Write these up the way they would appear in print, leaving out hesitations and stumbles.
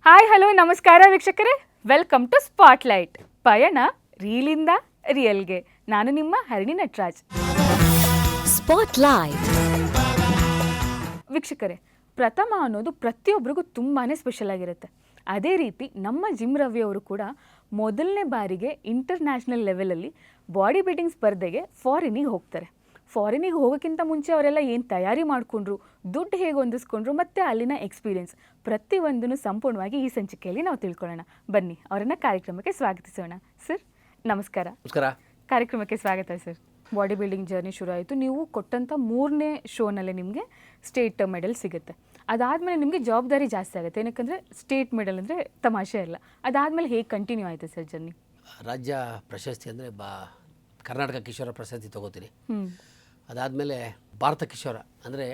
Hi hello ನಮಸ್ಕಾರ ವೀಕ್ಷಕರೇ, welcome to spotlight. ಪಯಣ ರೀಲಿಂದ ರಿಯಲ್ಗೆ. ನಾನು ನಿಮ್ಮ ಹರಿಣಿ ನಟರಾಜ್. ಸ್ಪಾಟ್ಲೈಟ್. ವೀಕ್ಷಕರೇ, ಪ್ರಥಮ ಅನ್ನೋದು ಪ್ರತಿಯೊಬ್ಬರಿಗೂ ತುಂಬಾ ಸ್ಪೆಷಲ್ ಆಗಿರುತ್ತೆ. ಅದೇ ರೀತಿ ನಮ್ಮ ಜಿಮ್ ರವಿ ಅವರು ಕೂಡ ಮೊದಲನೇ ಬಾರಿಗೆ ಇಂಟರ್ನ್ಯಾಷನಲ್ ಲೆವೆಲಲ್ಲಿ ಬಾಡಿ ಬಿಲ್ಡಿಂಗ್ ಸ್ಪರ್ಧೆಗೆ ಫಾರಿನಿಗೆ ಹೋಗ್ತಾರೆ. ಫಾರಿನಿಗೆ ಹೋಗೋಕ್ಕಿಂತ ಮುಂಚೆ ಅವರೆಲ್ಲ ಏನು ತಯಾರಿ ಮಾಡಿಕೊಂಡ್ರು, ದುಡ್ಡು ಹೇಗೆ ಹೊಂದಿಸ್ಕೊಂಡ್ರು ಮತ್ತು ಅಲ್ಲಿನ ಎಕ್ಸ್ಪೀರಿಯನ್ಸ್ ಪ್ರತಿಯೊಂದನ್ನು ಸಂಪೂರ್ಣವಾಗಿ ಈ ಸಂಚಿಕೆಯಲ್ಲಿ ನಾವು ತಿಳ್ಕೊಳ್ಳೋಣ. ಬನ್ನಿ ಅವರನ್ನು ಕಾರ್ಯಕ್ರಮಕ್ಕೆ ಸ್ವಾಗತಿಸೋಣ. ಸರ್ ನಮಸ್ಕಾರ. ನಮಸ್ಕಾರ. ಕಾರ್ಯಕ್ರಮಕ್ಕೆ ಸ್ವಾಗತ ಸರ್. ಬಾಡಿ ಬಿಲ್ಡಿಂಗ್ ಜರ್ನಿ ಶುರು ಆಯಿತು. ನೀವು ಕೊಟ್ಟಂಥ 3ನೇ ಶೋನಲ್ಲೇ ನಿಮಗೆ ಸ್ಟೇಟ್ ಮೆಡಲ್ ಸಿಗುತ್ತೆ. ಅದಾದಮೇಲೆ ನಿಮಗೆ ಜವಾಬ್ದಾರಿ ಜಾಸ್ತಿ ಆಗುತ್ತೆ. ಏನಕ್ಕಂದರೆ ಸ್ಟೇಟ್ ಮೆಡಲ್ ಅಂದರೆ ತಮಾಷೆ ಇಲ್ಲ. ಅದಾದಮೇಲೆ ಹೇಗೆ ಕಂಟಿನ್ಯೂ ಆಯಿತು ಸರ್ ಜರ್ನಿ? ರಾಜ್ಯ ಪ್ರಶಸ್ತಿ ಅಂದರೆ ಕರ್ನಾಟಕ ಕಿಶೋರ ಪ್ರಶಸ್ತಿ ತೊಗೋತೀನಿ. ಅದಾದಮೇಲೆ ಭಾರತ ಕಿಶೋರ ಅಂದರೆ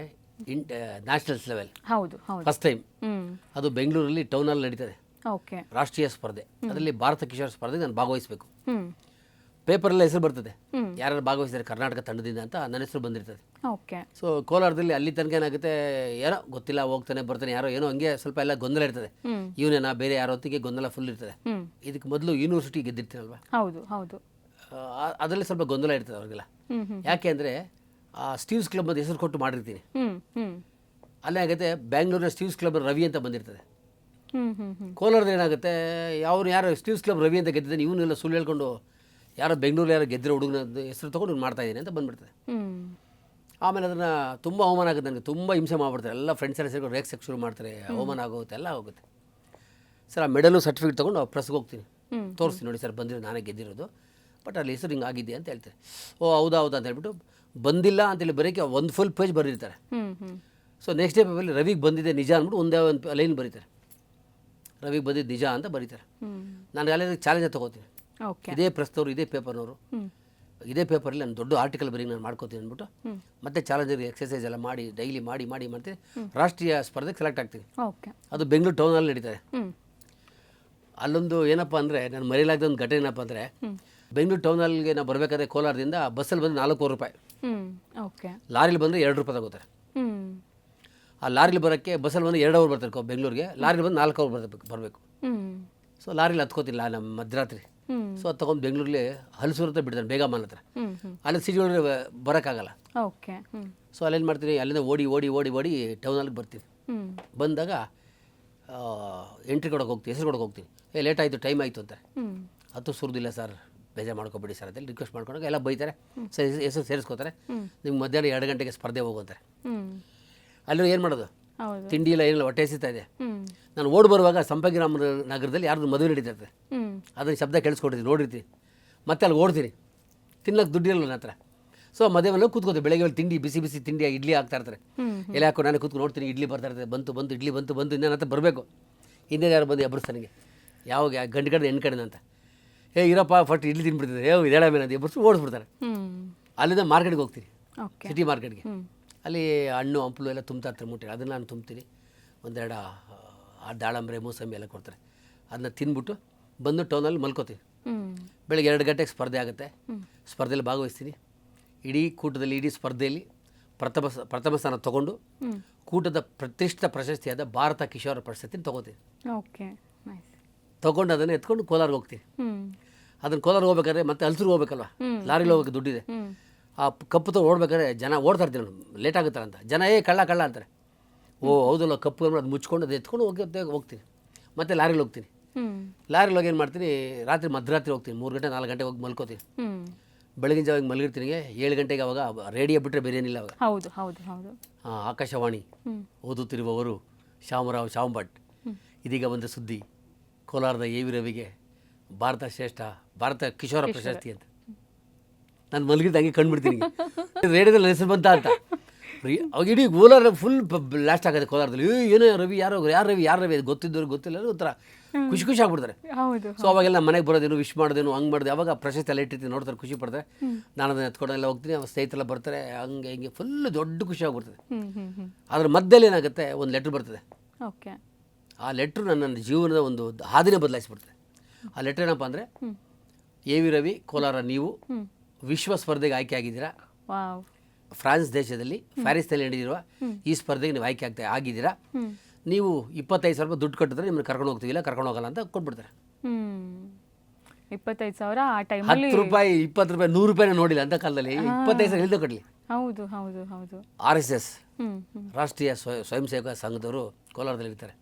ನ್ಯಾಷನಲ್ಸ್ ಲೆವೆಲ್. ಹೌದು ಹೌದು, ಫಸ್ಟ್ ಟೈಮ್. ಅದು ಬೆಂಗಳೂರಲ್ಲಿ ಟೌನಲ್ಲಿ ನಡೀತದೆ. ಓಕೆ. ರಾಷ್ಟ್ರೀಯ ಸ್ಪರ್ಧೆ. ಅದರಲ್ಲಿ ಭಾರತ ಕಿಶೋರ ಸ್ಪರ್ಧೆಗೆ ನಾನು ಭಾಗವಹಿಸಬೇಕು. ಪೇಪರಲ್ಲಿ ಹೆಸರು ಬರ್ತದೆ, ಯಾರು ಭಾಗವಹಿಸಿದ್ದಾರೆ ಕರ್ನಾಟಕ ತಂಡದಿಂದ ಅಂತ ನನ್ನ ಹೆಸರು ಬಂದಿರ್ತದೆ. ಓಕೆ. ಸೊ ಕೋಲಾರದಲ್ಲಿ ಅಲ್ಲಿ ತನಕ ಏನಾಗುತ್ತೆ, ಏನೋ ಗೊತ್ತಿಲ್ಲ, ಹೋಗ್ತಾನೆ ಬರ್ತಾನೆ, ಯಾರೋ ಏನೋ ಹಂಗೆ ಸ್ವಲ್ಪ ಎಲ್ಲ ಗೊಂದಲ ಇರ್ತದೆ. ಇವನೇನಾ ಬೇರೆ ಯಾರೋ ಹೊತ್ತಿಗೆ ಗೊಂದಲ ಫುಲ್ ಇರ್ತದೆ. ಇದಕ್ಕೆ ಮೊದಲು ಯೂನಿವರ್ಸಿಟಿ ಗೆದ್ದಿರ್ತೀನಲ್ವಾ, ಹೌದು ಹೌದು, ಅದರಲ್ಲಿ ಸ್ವಲ್ಪ ಗೊಂದಲ ಇರ್ತದೆ ಅವ್ರಿಗೆಲ್ಲ. ಯಾಕೆ ಅಂದರೆ ಆ ಸ್ಟೀವ್ಸ್ ಕ್ಲಬ್ ಅಂತ ಹೆಸರು ಕೊಟ್ಟು ಮಾಡಿರ್ತೀನಿ. ಅಲ್ಲೇ ಆಗುತ್ತೆ ಬ್ಯಾಂಗ್ಳೂರಿನ ಸ್ಟೀವ್ಸ್ ಕ್ಲಬ್ ರವಿ ಅಂತ ಬಂದಿರ್ತದೆ. ಕೋಲಾರದ ಏನಾಗುತ್ತೆ, ಯಾರು ಸ್ಟೀವ್ಸ್ ಕ್ಲಬ್ ರವಿ ಅಂತ ಗೆದ್ದಿದ್ದಾನೆ, ಇವನ್ನೆಲ್ಲ ಸುಳ್ಳು ಹೇಳ್ಕೊಂಡು ಯಾರೋ ಬೆಂಗಳೂರಲ್ಲಿ ಯಾರೋ ಗೆದ್ದಿರೋ ಹುಡುಗನ ಹೆಸರು ತೊಗೊಂಡು ಇವ್ನು ಮಾಡ್ತಾಯಿದ್ದೀನಿ ಅಂತ ಬಂದುಬಿಡ್ತದೆ. ಆಮೇಲೆ ಅದನ್ನು ತುಂಬ ಅವಮಾನ ಆಗುತ್ತೆ, ನನಗೆ ತುಂಬ ಹಿಂಸೆ ಮಾಡಿಬಿಡ್ತಾರೆ. ಎಲ್ಲ ಫ್ರೆಂಡ್ಸ್ ಎಲ್ಲ ಸೇರ್ಕೊಂಡು ರೇಕ್ಸಕ್ಕೆ ಶುರು ಮಾಡ್ತಾರೆ, ಅವಮಾನ ಆಗೋಗುತ್ತೆ, ಎಲ್ಲ ಹೋಗುತ್ತೆ. ಸರ್ ಆ ಮೆಡಲು ಸರ್ಟಿಫಿಕೇಟ್ ತೊಗೊಂಡು ಪ್ರೆಸ್ಗೆ ಹೋಗ್ತೀನಿ, ತೋರಿಸ್ತೀನಿ, ನೋಡಿ ಸರ್ ಬಂದಿರೋ ನಾನೇ ಗೆದ್ದಿರೋದು, ಬಟ್ ಅಲ್ಲಿ ಹೆಸರು ಹಿಂಗೆ ಆಗಿದೆ ಅಂತ ಹೇಳ್ತಾರೆ. ಓ ಹೌದಾ ಅಂತ ಹೇಳ್ಬಿಟ್ಟು ಬಂದಿಲ್ಲ ಅಂತೇಳಿ ಬರೋಕ್ಕೆ ಒಂದು ಫುಲ್ ಪೇಜ್ ಬರೆದಿರ್ತಾರೆ. ಸೊ ನೆಕ್ಸ್ಟ್ ಡೇ ಪೇಪರಲ್ಲಿ ರವಿಗೆ ಬಂದಿದೆ ನಿಜ ಅಂದ್ಬಿಟ್ಟು ಒಂದು ಲೈನ್ ಬರೀತಾರೆ, ರವಿಗೆ ಬಂದಿದ್ದು ನಿಜ ಅಂತ ಬರೀತಾರೆ. ನಾನು ಅಲ್ಲಿ ಚಾಲೆಂಜ್ ತೊಗೋತೀನಿ, ಇದೇ ಪ್ರೆಸ್ನವರು, ಇದೇ ಪೇಪರ್ನವರು, ಇದೇ ಪೇಪರಲ್ಲಿ ನಾನು ದೊಡ್ಡ ಆರ್ಟಿಕಲ್ ಬರೀ ನಾನು ಮಾಡ್ಕೋತೀನಿ ಅಂದ್ಬಿಟ್ಟು ಮತ್ತೆ ಚಾಲೆಂಜರ್ ಎಕ್ಸಸೈಸ್ ಎಲ್ಲ ಮಾಡಿ ಡೈಲಿ ಮಾಡ್ತೀನಿ. ರಾಷ್ಟ್ರೀಯ ಸ್ಪರ್ಧೆಗೆ ಸೆಲೆಕ್ಟ್ ಆಗ್ತೀನಿ. ಅದು ಬೆಂಗಳೂರು ಟೌನಲ್ಲಿ ನಡೀತಾರೆ. ಅಲ್ಲೊಂದು ಏನಪ್ಪ ಅಂದರೆ ನಾನು ಮರೆಯಲಾಗದ ಒಂದು ಘಟನೆ ಏನಪ್ಪ ಅಂದರೆ, ಬೆಂಗಳೂರು ಟೌನಲ್ಲಿಗೆ ನಾವು ಬರಬೇಕಾದ್ರೆ ಕೋಲಾರದಿಂದ ಬಸ್ಸಲ್ಲಿ ಬಂದು 4 ರೂಪಾಯಿ, ಲಾರಿಲಿ ಬಂದರೆ 2 ರೂಪಾಯಿ ತಗೋತಾರೆ. ಆ ಲಾರಿಲಿ ಬರೋಕ್ಕೆ ಬಸ್ಸಲ್ಲಿ ಬಂದು 2 ಅವರ್ ಬರ್ತಾರೆ ಬೆಂಗಳೂರಿಗೆ, ಲಾರಿಲಿ ಬಂದು 4 ಅವರ್ ಬರಬೇಕು. ಸೊ ಲಾರಿಲಿ ಹತ್ಕೋತಿಲ್ಲ ನಮ್ಮ ಮಧ್ಯರಾತ್ರಿ. ಸೊ ಅದು ತೊಗೊಂಡು ಬೆಂಗಳೂರಲ್ಲಿ ಹಲಸೂರು ಹತ್ರ ಬಿಡ್ತಾನೆ, ಬೇಗ ಮಾಲ್ ಹತ್ರ. ಅಲ್ಲಿ ಸಿಟಿ ಒಳಗೆ ಬರೋಕ್ಕಾಗಲ್ಲ. ಸೊ ಅಲ್ಲೇನು ಮಾಡ್ತೀನಿ, ಅಲ್ಲಿಂದ ಓಡಿ ಟೌನಲ್ಲಿ ಬರ್ತೀನಿ. ಬಂದಾಗ ಎಂಟ್ರಿ ಕೊಡೋಕೆ ಹೋಗ್ತೀನಿ, ಹೆಸರು ಕೊಡೋಕೆ ಹೋಗ್ತೀನಿ. ಲೇಟ್ ಆಯಿತು, ಟೈಮ್ ಆಯಿತು ಅಂತಾರೆ. ಅದು ಸುರಿದಿಲ್ಲ ಸರ್, ಬೇಜಾರು ಮಾಡ್ಕೊಬೇಡಿ ಸರ್ ಅಂತೇಳಿ ರಿಕ್ವೆಸ್ಟ್ ಮಾಡ್ಕೊಂಡಾಗ ಎಲ್ಲ ಬೈತಾರೆ, ಹೆಸರು ಸೇರಿಸ್ಕೋತಾರೆ. ನಿಮ್ಗೆ ಮಧ್ಯಾಹ್ನ 2 ಗಂಟೆಗೆ ಸ್ಪರ್ಧೆ ಹೋಗುವಂತಾರೆ. ಅಲ್ಲಿ ಏನು ಮಾಡೋದು, ತಿಂಡಿ ಇಲ್ಲ ಏನಿಲ್ಲ, ಹೊಟ್ಟೆ ಹಸಿತಾ ಇದೆ. ನಾನು ಓಡಿ ಬರುವಾಗ ಸಂಪಂಗಿರಾಮ ನಗರದಲ್ಲಿ ಯಾರ್ದು ಮದುವೆ ನಡೀತಾ ಇರ್ತದೆ, ಅದನ್ನು ಶಬ್ದ ಕೇಳಿಸ್ಕೊಡ್ತೀನಿ, ನೋಡಿರ್ತೀನಿ. ಮತ್ತೆ ಅಲ್ಲಿ ಓಡ್ತೀನಿ, ತಿನ್ನೋಕೆ ದುಡ್ಡಿರಲ್ಲ ನನ್ನ ಹತ್ರ. ಸೊ ಮದುವೆಲ್ಲ ಕೂತ್ಕೋತೀನಿ, ಬೆಳಗ್ಗೆ ತಿಂಡಿ ಬಿಸಿ ತಿಂಡಿ ಇಡ್ಲಿ ಹಾಕ್ತಾ ಇರ್ತಾರೆ. ಎಲೆ ಹಾಕೋ ನಾನೇ ಕೂತ್ಕೊಂಡು ನೋಡ್ತೀನಿ, ಇಡ್ಲಿ ಬರ್ತಾ ಇರ್ತದೆ, ಬಂತು ಇಡ್ಲಿ ಬಂತು ಇನ್ನೇನು ಅಂತ ಬರಬೇಕು. ಹಿಂದೆ ಯಾರು ಬಂದು ಎಬ್ಬರಿಸ್ತಾನಿಗೆ, ಯಾವಾಗ ಗಂಟೆ ಕಡೆ ಹೆಣ್ಣು ಕಡೆನ ಅಂತ, ಇರಪ್ಪ ಫಟ್ ಇಡ್ಲಿ ತಿನ್ಬಿಡ್ತದೆ, ಇದೇಳ ಮೇಲೆ ಅಂತ ಎಬ್ಬರಿಸಿ ಓಡಿಸ್ಬಿಡ್ತಾರೆ. ಅಲ್ಲಿಂದ ಮಾರ್ಕೆಟ್ಗೆ ಹೋಗ್ತೀನಿ, ಸಿಟಿ ಮಾರ್ಕೆಟ್ಗೆ. ಅಲ್ಲಿ ಹಣ್ಣು ಹಂಪಲು ಎಲ್ಲ ತುಂಬ್ತಾ ಇರ್ತಾರೆ ಮೂಟೆ, ಅದನ್ನು ನಾನು ತುಂಬ್ತೀನಿ. ಒಂದೆರಡು ದಾಳಂಬ್ರೆ ಮೂಸಂಬಿ ಎಲ್ಲ ಕೊಡ್ತಾರೆ, ಅದನ್ನ ತಿಂದ್ಬಿಟ್ಟು ಬಂದು ಟೌನಲ್ಲಿ ಮಲ್ಕೋತೀನಿ. ಬೆಳಗ್ಗೆ 2 ಗಂಟೆಗೆ ಸ್ಪರ್ಧೆ ಆಗುತ್ತೆ, ಸ್ಪರ್ಧೆಯಲ್ಲಿ ಭಾಗವಹಿಸ್ತೀನಿ. ಇಡೀ ಸ್ಪರ್ಧೆಯಲ್ಲಿ ಪ್ರಥಮ ಸ್ಥಾನ ತೊಗೊಂಡು ಕೂಟದ ಪ್ರತಿಷ್ಠಿತ ಪ್ರಶಸ್ತಿಯಾದ ಭಾರತ ಕಿಶೋರ ಪ್ರಶಸ್ತಿನ ತೊಗೋತೀನಿ. ತೊಗೊಂಡು ಅದನ್ನು ಎತ್ಕೊಂಡು ಕೋಲಾರ್ಗೆ ಹೋಗ್ತೀನಿ. ಅದನ್ನು ಕೋಲಾರ್ಗೆ ಹೋಗ್ಬೇಕಾದ್ರೆ ಮತ್ತೆ ಹಲಸೂರಿಗೆ ಹೋಗ್ಬೇಕಲ್ವ, ಲಾರಿಲಿ ಹೋಗ್ಬೇಕು, ದುಡ್ಡಿದೆ. ಆ ಕಪ್ಪು ತೊಗೊಂಡು ಓಡ್ಬೇಕಾದ್ರೆ ಜನ ಓಡ್ತಾ ಇರ್ತೀನಿ, ನಾನು ಲೇಟ್ ಆಗುತ್ತಲ್ಲ ಅಂತ. ಜನ ಕಳ್ಳ ಅಂತಾರೆ. ಓ ಹೌದಲ್ಲ, ಕಪ್ಪು ಅದು ಮುಚ್ಕೊಂಡು ಅದು ಎತ್ಕೊಂಡು ಹೋಗ್ತೀನಿ. ಮತ್ತೆ ಲಾರಿಲಿ ಹೋಗ್ತೀನಿ. ಲಾರಿಲಿ ಹೋಗಿ ಏನು ಮಾಡ್ತೀನಿ, ಮಧ್ಯರಾತ್ರಿ ಹೋಗ್ತೀನಿ, 3 ಗಂಟೆ 4 ಗಂಟೆಗೆ ಹೋಗಿ ಮಲ್ಕೋತೀನಿ. ಬೆಳಗಿನ ಜಾವ ಮಲಗಿರ್ತೀನಿ. 7 ಗಂಟೆಗೆ ಅವಾಗ ರೇಡಿಯೋ ಬಿಟ್ಟರೆ ಬೇರೆ ಏನಿಲ್ಲ ಅವಾಗ. ಹೌದು ಹೌದು ಹೌದು. ಆಕಾಶವಾಣಿ ಓದುತ್ತಿರುವವರು ಶ್ಯಾಮರಾವ್ ಶಾಂಭಟ್. ಇದೀಗ ಒಂದು ಸುದ್ದಿ, ಕೋಲಾರದ ಎ.ವಿ. ರವಿಗೆ ಭಾರತ ಕಿಶೋರ ಪ್ರಶಸ್ತಿ ಅಂತ. ನಾನು ಮಲಗಿದ್ದು ಹಂಗೆ ಕಂಡುಬಿಡ್ತೀನಿ, ರೇಡಿಯೋದಲ್ಲಿ ಹೆಸರು ಬಂತ ಅಂತ. ಅವಾಗ ಇಡೀ ಕೋಲಾರ ಫುಲ್ ಬ್ಲಾಸ್ಟ್ ಆಗುತ್ತೆ ಕೋಲಾರದಲ್ಲಿ. ಏನೋ ರವಿ, ಯಾರು ರವಿ ಅದು ಗೊತ್ತಿದ್ದವ್ರು ಗೊತ್ತಿಲ್ಲ ಒಂಥರ ಖುಷಿ ಆಗ್ಬಿಡ್ತಾರೆ. ಸೊ ಅವಾಗೆಲ್ಲ ಮನೆಗೆ ಬರೋದೇನು, ವಿಶ್ ಮಾಡೋದೇನು, ಹಂಗೆ ಮಾಡಿದೆ. ಅವಾಗ ಪ್ರಶಸ್ತಿ ಎಲ್ಲ ಇಟ್ಟಿರ್ತೀನಿ, ನೋಡ್ತಾರೆ, ಖುಷಿ ಪಡ್ತಾರೆ. ನಾನು ಅದನ್ನು ಎತ್ಕೊಂಡೆಲ್ಲ ಹೋಗ್ತೀನಿ, ಅವ್ರ ಸ್ನೇಹಿತರೆಲ್ಲ ಬರ್ತಾರೆ, ಹಿಂಗೆ ಫುಲ್ ದೊಡ್ಡ ಖುಷಿ ಆಗ್ಬಿಡ್ತದೆ. ಅದ್ರ ಮಧ್ಯದಲ್ಲಿ ಏನಾಗುತ್ತೆ, ಒಂದು ಲೆಟ್ರ್ ಬರ್ತದೆ. ಆ ಲೆಟ್ರು ನನ್ನ ಜೀವನದ ಒಂದು ಹಾದಿನೇ ಬದಲಾಯಿಸ್ಬಿಡ್ತದೆ. ಆ ಲೆಟ್ರ್ ಏನಪ್ಪ ಅಂದರೆ, ಎ.ವಿ. ರವಿ ಕೋಲಾರ, ನೀವು ವಿಶ್ವ ಸ್ಪರ್ಧೆಗೆ ಆಯ್ಕೆ ಆಗಿದ್ದೀರಾ. ಫ್ರಾನ್ಸ್ ದೇಶದಲ್ಲಿ ಪ್ಯಾರಿಸ್ನಲ್ಲಿ ನಡೆದಿರುವ ಈ ಸ್ಪರ್ಧೆಗೆ ನೀವು ಆಯ್ಕೆ ಆಗಿದ್ದೀರಾ. ನೀವು 25,000 ರೂಪಾಯಿ ದುಡ್ಡು ಕಟ್ಟಿದ್ರೆ ನಿಮ್ಮನ್ನು ಕರ್ಕೊಂಡು ಹೋಗ್ತೀವಿ, ಇಲ್ಲ ಕರ್ಕೊಂಡು ಹೋಗಲ್ಲ ಅಂತ ಕೊಟ್ಬಿಡ್ತಾರೆ. 25,000 ಆ ಟೈಮಲ್ಲಿ 10 ರೂಪಾಯಿ 20 ರೂಪಾಯಿ 100 ರೂಪಾಯಿನ ನೋಡಿಲ್ಲ ಅಂತ ಕಾಲದಲ್ಲಿ 25,000 ಇಲ್ದೇ ಕಟ್ಟಲಿ. ಹೌದು ಹೌದು ಹೌದು. RSS ರಾಷ್ಟ್ರೀಯ ಸ್ವಯಂ ಸೇವಕ ಸಂಘದವರು ಕೋಲಾರದಲ್ಲಿ ಇರ್ತಾರೆ.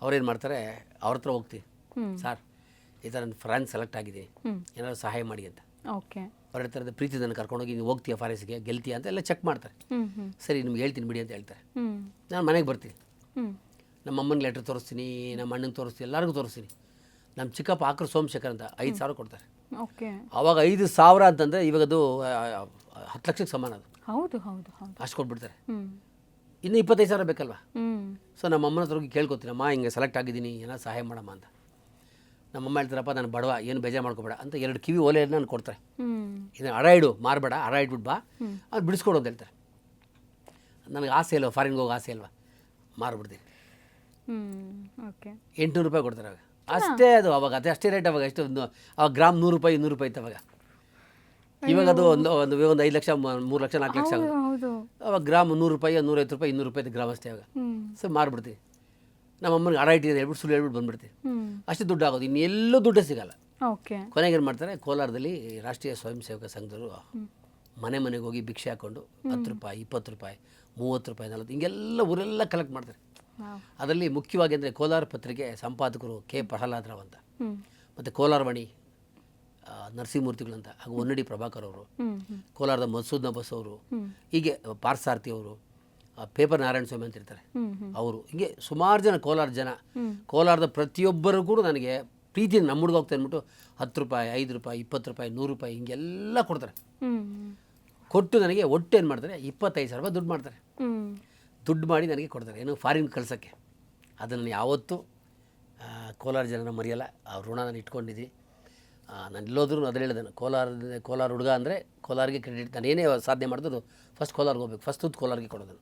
ಅವ್ರೇನು ಮಾಡ್ತಾರೆ, ಅವ್ರ ಹತ್ರ ಹೋಗ್ತೀವಿ, ಸರ್ ಈ ಥರ ನಾನು ಫ್ರಾನ್ಸ್ ಸೆಲೆಕ್ಟ್ ಆಗಿದ್ದೀನಿ, ಏನಾದ್ರು ಸಹಾಯ ಮಾಡಿ ಅಂತ. ಓಕೆ. ಅವ್ರ ಹತ್ರ ಪ್ರೀತಿ ನನ್ನ ಕರ್ಕೊಂಡೋಗಿ ನೀವು ಹೋಗ್ತೀಯ ಫಾರೆಸ್ಟ್ಗೆ, ಗೆಲ್ತೀಯ ಅಂತ ಎಲ್ಲ ಚೆಕ್ ಮಾಡ್ತಾರೆ. ಸರಿ ನಿಮ್ಗೆ ಹೇಳ್ತೀನಿ ಬಿಡಿ ಅಂತ ಹೇಳ್ತಾರೆ. ನಾನು ಮನೆಗೆ ಬರ್ತೀನಿ, ನಮ್ಮ ಅಮ್ಮನಿಗೆ ಲೆಟ್ರ್ ತೋರಿಸ್ತೀನಿ, ನಮ್ಮ ಅಣ್ಣಂಗೆ ತೋರಿಸ್ತೀನಿ, ಎಲ್ಲರಿಗೂ ತೋರಿಸ್ತೀನಿ. ನಮ್ಮ ಚಿಕ್ಕಪ್ಪ ಆಕ್ರ ಸೋಮಶೇಖರ್ ಅಂತ 5,000 ಕೊಡ್ತಾರೆ. ಓಕೆ. ಆವಾಗ 5,000 ಅಂತಂದರೆ ಇವಾಗ ಅದು 10 ಲಕ್ಷಕ್ಕೆ ಸಮಾನ. ಅದು ಹೌದು ಹೌದು ಹೌದು. ಅಷ್ಟು ಕೊಟ್ಬಿಡ್ತಾರೆ. ಇನ್ನು 25,000 ಬೇಕಲ್ವಾ? ಸೊ ನಮ್ಮ ಅಮ್ಮನ ಹತ್ರ ಹೋಗಿ ಕೇಳ್ಕೊತೀನಿ, ಅಮ್ಮ ಹಿಂಗೆ ಸೆಲೆಕ್ಟ್ ಆಗಿದ್ದೀನಿ, ಏನೋ ಸಹಾಯ ಮಾಡಮ್ಮ ಅಂತ. ನಮ್ಮಮ್ಮ ಹೇಳ್ತಾರಪ್ಪ ನಾನು ಬಡವ, ಏನು ಬೇಜಾರು ಮಾಡ್ಕೊಬೇಡ ಅಂತ 2 ಕಿವಿ ಓಲೆಯನ್ನು ನಾನು ಕೊಡ್ತಾರೆ. ಇದನ್ನು ಅಡ ಇಡು, ಮಾರಬೇಡ, ಅಡ ಇಟ್ಬಿಟ್ಟು ಬಾ, ಅದು ಬಿಡಿಸ್ಕೊಡು ಅಂತ ಹೇಳ್ತಾರೆ. ನನಗೆ ಆಸೆ ಇಲ್ವ, ಫಾರಿನ್ಗೆ ಹೋಗಿ ಆಸೆ ಇಲ್ವಾ, ಮಾರ್ಬಿಡ್ತೀನಿ. ಓಕೆ. 800 ರೂಪಾಯಿ ಕೊಡ್ತಾರೆ ಅವಾಗ. ಅಷ್ಟೇ ಅದು ಅವಾಗ, ಅಷ್ಟೇ ರೇಟ್ ಅವಾಗ. ಎಷ್ಟು ಒಂದು ಅವಾಗ ಗ್ರಾಮ್ 100 ರೂಪಾಯಿ 200 ರೂಪಾಯಿ ಇತ್ತು ಅವಾಗ. ಇವಾಗ ಅದು ಒಂದು 5 ಲಕ್ಷ 3 ಲಕ್ಷ 4 ಲಕ್ಷ ಆಗೋದು. ಹೌದು. ಅವಾಗ ಗ್ರಾಮ್ 100 ರೂಪಾಯಿ 150 ರೂಪಾಯಿ 200 ರೂಪಾಯಿ ಗ್ರಾಮ್ ಅಷ್ಟೇ ಅವಾಗ. ಸೊ ಮಾರ್ಬಿಡ್ತೀವಿ. ನಮ್ಮ ಅಮ್ಮನಿಗೆ ಅಡ ಇಟ್ಟಿದೆ ಹೇಳ್ಬಿಟ್ಟು ಸುಳ್ಳು ಹೇಳ್ಬಿಟ್ಟು ಬಂದ್ಬಿಡ್ತೀವಿ. ಅಷ್ಟು ದುಡ್ಡು ಆಗೋದು, ಇನ್ನೆಲ್ಲೂ ದುಡ್ಡೇ ಸಿಗಲ್ಲ. ಓಕೆ. ಕೊನೆಗೆ ಏನು ಮಾಡ್ತಾರೆ, ಕೋಲಾರದಲ್ಲಿ ರಾಷ್ಟ್ರೀಯ ಸ್ವಯಂ ಸೇವಕ ಸಂಘದವರು ಮನೆ ಮನೆಗೆ ಹೋಗಿ ಭಿಕ್ಷೆ ಹಾಕ್ಕೊಂಡು 10 ರೂಪಾಯಿ 20 ರೂಪಾಯಿ 30 ರೂಪಾಯಿ 40 ಹಿಂಗೆಲ್ಲ ಊರೆಲ್ಲ ಕಲೆಕ್ಟ್ ಮಾಡ್ತಾರೆ. ಅದರಲ್ಲಿ ಮುಖ್ಯವಾಗಿ ಅಂದರೆ ಕೋಲಾರ ಪತ್ರಿಕೆ ಸಂಪಾದಕರು ಕೆ ಪ್ರಹ್ಲಾದರಾವ್ ಅಂತ, ಮತ್ತು ಕೋಲಾರವಾಣಿ ನರಸಿಂಹಮೂರ್ತಿಗಳಂತ, ಹಾಗೂ ಹೊನ್ನಡಿ ಪ್ರಭಾಕರ್ ಅವರು, ಕೋಲಾರದ ಮಸೂದ್ ನಬಸ್ ಅವರು, ಹೀಗೆ ಪಾರ್ಸಾರ್ಥಿ ಅವರು, ಪೇಪರ್ ನಾರಾಯಣ ಸ್ವಾಮಿ ಅಂತ ಇರ್ತಾರೆ ಅವರು, ಹೀಗೆ ಸುಮಾರು ಜನ ಕೋಲಾರದ ಪ್ರತಿಯೊಬ್ಬರು ಕೂಡ ನನಗೆ ಪ್ರೀತಿ ನಮ್ಮ ಹುಡುಗ ಹೋಗ್ತಾ ಅಂದ್ಬಿಟ್ಟು 10 ರೂಪಾಯಿ 5 ರೂಪಾಯಿ 20 ರೂಪಾಯಿ 100 ರೂಪಾಯಿ ಹಿಂಗೆಲ್ಲ ಕೊಡ್ತಾರೆ. ಕೊಟ್ಟು ನನಗೆ ಒಟ್ಟು ಏನು ಮಾಡ್ತಾರೆ, 25,000 ರೂಪಾಯಿ ದುಡ್ಡು ಮಾಡ್ತಾರೆ. ದುಡ್ಡು ಮಾಡಿ ನನಗೆ ಕೊಡ್ತಾರೆ, ಏನು ಫಾರಿನ್ ಕಳ್ಸೋಕ್ಕೆ. ಅದನ್ನು ಯಾವತ್ತೂ ಕೋಲಾರ ಜನನ ಮರೆಯಲ್ಲ. ಆ ಋಣ ನಾನು ಇಟ್ಕೊಂಡಿದ್ದೀನಿ. ನಾನು ಎಲ್ಲೋದ್ರೂ ಅದೇ ಹೇಳಿದೆ, ಕೋಲಾರ ಹುಡುಗ ಅಂದರೆ ಕೋಲಾರಿಗೆ ಕ್ರೆಡಿಟ್. ನಾನು ಏನೇ ಸಾಧನೆ ಮಾಡಿದ್ರು ಫಸ್ಟ್ ಕೋಲಾರ್ಗೆ ಹೋಗ್ಬೇಕು, ಫಸ್ಟ್ ತುತ್ತು ಕೋಲಾರಿಗೆ ಕೊಡೋದು.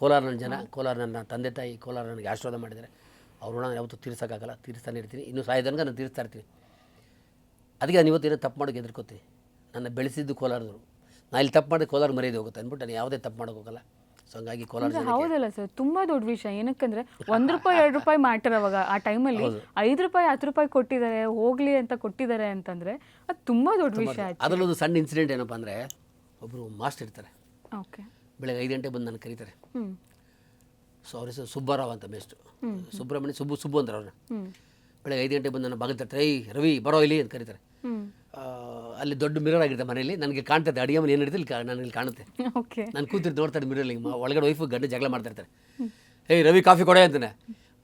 ಕೋಲಾರ ನನ್ನ ಜನ, ಕೋಲಾರ ನನ್ನ ತಂದೆ ತಾಯಿ, ಕೋಲಾರ ನನಗೆ ಆಶೀರ್ವಾದ ಮಾಡಿದ್ದಾರೆ. ಅವ್ರ ಋಣ ಯಾವತ್ತೂ ತೀರ್ಸೋಕ್ಕಾಗಲ್ಲ, ತೀರಿಸ್ತಾನೆ ಇರ್ತೀನಿ. ಇನ್ನೂ ಸಾಯೋದನಕ ನಾನು ತೀರಿಸ್ತಾ ಇರ್ತೀನಿ. ಅದಕ್ಕೆ ನಾನು ಇವತ್ತೇನೋ ತಪ್ಪು ಮಾಡೋಕ್ಕೆ ಹೆದರ್ಕೋತೀನಿ. ನನ್ನ ಬೆಳೆಸಿದ್ದು ಕೋಲಾರದವರು, ನಾನು ಇಲ್ಲಿ ತಪ್ಪು ಮಾಡಿದ್ರೆ ಕೋಲಾರ ಮರ್ಯಾದೆ ಹೋಗುತ್ತೆ ಅಂದ್ಬಿಟ್ಟು ನಾನು ಯಾವುದೇ ತಪ್ಪು ಮಾಡೋಕೆ ಹೋಗಲ್ಲ. ಸೊ ಹಂಗಾಗಿ ಕೋಲಾರ ಹೌದಲ್ಲ ಸರ್, ತುಂಬಾ ದೊಡ್ಡ ವಿಷಯ. ಏನಕ್ಕಂದ್ರೆ 1 ರೂಪಾಯಿ 2 ರೂಪಾಯಿ ಮ್ಯಾಟರ್. ಅವಾಗ ಆ ಟೈಮಲ್ಲಿ 5 ರೂಪಾಯಿ 10 ರೂಪಾಯಿ ಕೊಟ್ಟಿದ್ದಾರೆ, ಹೋಗ್ಲಿ ಅಂತ ಕೊಟ್ಟಿದ್ದಾರೆ ಅಂತಂದ್ರೆ ಅದು ತುಂಬಾ ದೊಡ್ಡ ವಿಷಯ. ಅದರಲ್ಲೊಂದು ಸಣ್ಣ ಇನ್ಸಿಡೆಂಟ್ ಏನಪ್ಪ ಅಂದರೆ, ಒಬ್ಬರು ಮಾಸ್ಟರ್ ಇರ್ತಾರೆ. ಓಕೆ. ಬೆಳಗ್ಗೆ 5 ಗಂಟೆಗೆ ಬಂದು ನಾನು ಕರೀತಾರೆ. ಸೊ ಅವ್ರ ಹೆಸರು ಸುಬ್ಬಾರಾವ್ ಅಂತ, ಬೆಸ್ಟ್ ಸುಬ್ರಹ್ಮಣ್ಯ ಸುಬ್ಬು ಅಂತಾರೆ ಅವ್ರನ್ನ. ಬೆಳಗ್ಗೆ 5 ಗಂಟೆಗೆ ಬಂದು ನನ್ನ ಬಾಗಿಲು ತರ್ತಾರೆ, ರವಿ ಬರೋ ಇಲ್ಲಿ ಅಂತ ಕರೀತಾರೆ. ಅಲ್ಲಿ ದೊಡ್ಡ ಮಿರರ್ ಆಗಿರುತ್ತೆ ಮನೆಯಲ್ಲಿ, ನನಗೆ ಕಾಣ್ತದೆ ಅಡುಗೆ ಮನೆ ಏನು ಹಿಡಿದು ನನಗೆ ಕಾಣುತ್ತೆ. ನಾನು ಕೂತಿರ್ದು ನೋಡ್ತಾರೆ ಮಿರರಲ್ಲಿ. ಒಳಗಡೆ ವೈಫು ಗಂಡ ಜಗಳ ಮಾಡ್ತಾ ಇರ್ತಾರೆ. ರವಿ ಕಾಫಿ ಕೊಡೆ ಅಂತಾನೆ,